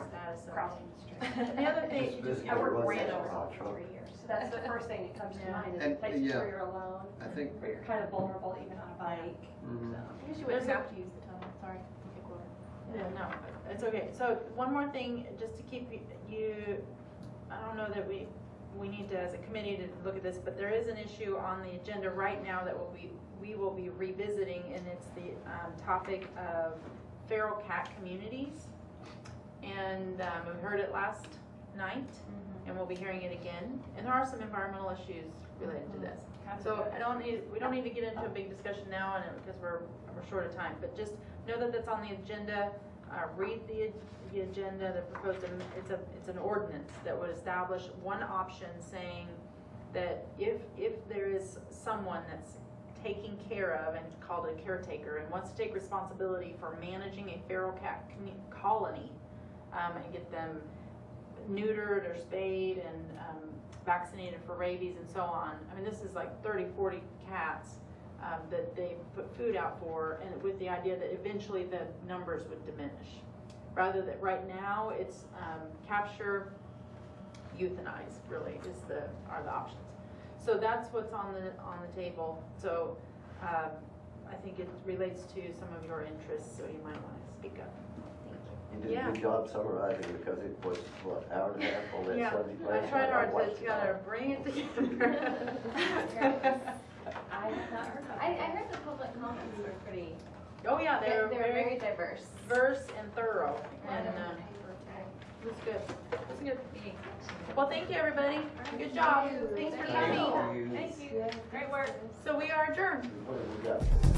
status a of- crossing the street. And the other thing, This I worked was ran that over hot for truck. 3 years, so that's the first thing that comes to Yeah. mind, is And, places yeah. where you're alone, I think, where you're kind of vulnerable even on a bike, mhm. so. I guess you wouldn't have to use the tunnel, sorry. Okay, cool. yeah, no, it's okay. So one more thing, just to keep you, I don't know that we need to, as a committee, to look at this, but there is an issue on the agenda right now that we will be revisiting, and it's the topic of feral cat communities. And we heard it last night, and we'll be hearing it again. And there are some environmental issues related to this. So we don't need to get into a big discussion now, and because we're short of time. But just know that that's on the agenda. Read the agenda. The proposed it's an ordinance that would establish one option, saying that if there is someone that's taking care of and called a caretaker and wants to take responsibility for managing a feral cat colony, and get them neutered or spayed and vaccinated for rabies and so on. I mean, this is like 30, 40 cats that they put food out for, and with the idea that eventually the numbers would diminish. Rather that right now it's capture, euthanize really are the options. So that's what's on the table. So I think it relates to some of your interests, so you might want to speak up. You did a Yeah. good job summarizing because it was, what, hour and a half on that Yeah, subject I matter? tried hard watched to it kind all. of bring it together. I have not heard of I that. heard the public comments were pretty, Oh yeah, they're they're very diverse. diverse and thorough, and it was good. It was a good meeting. Well, thank you, everybody. Good job. Thanks for Thank coming. you. Thank you. Great work. So we are adjourned. What have we got?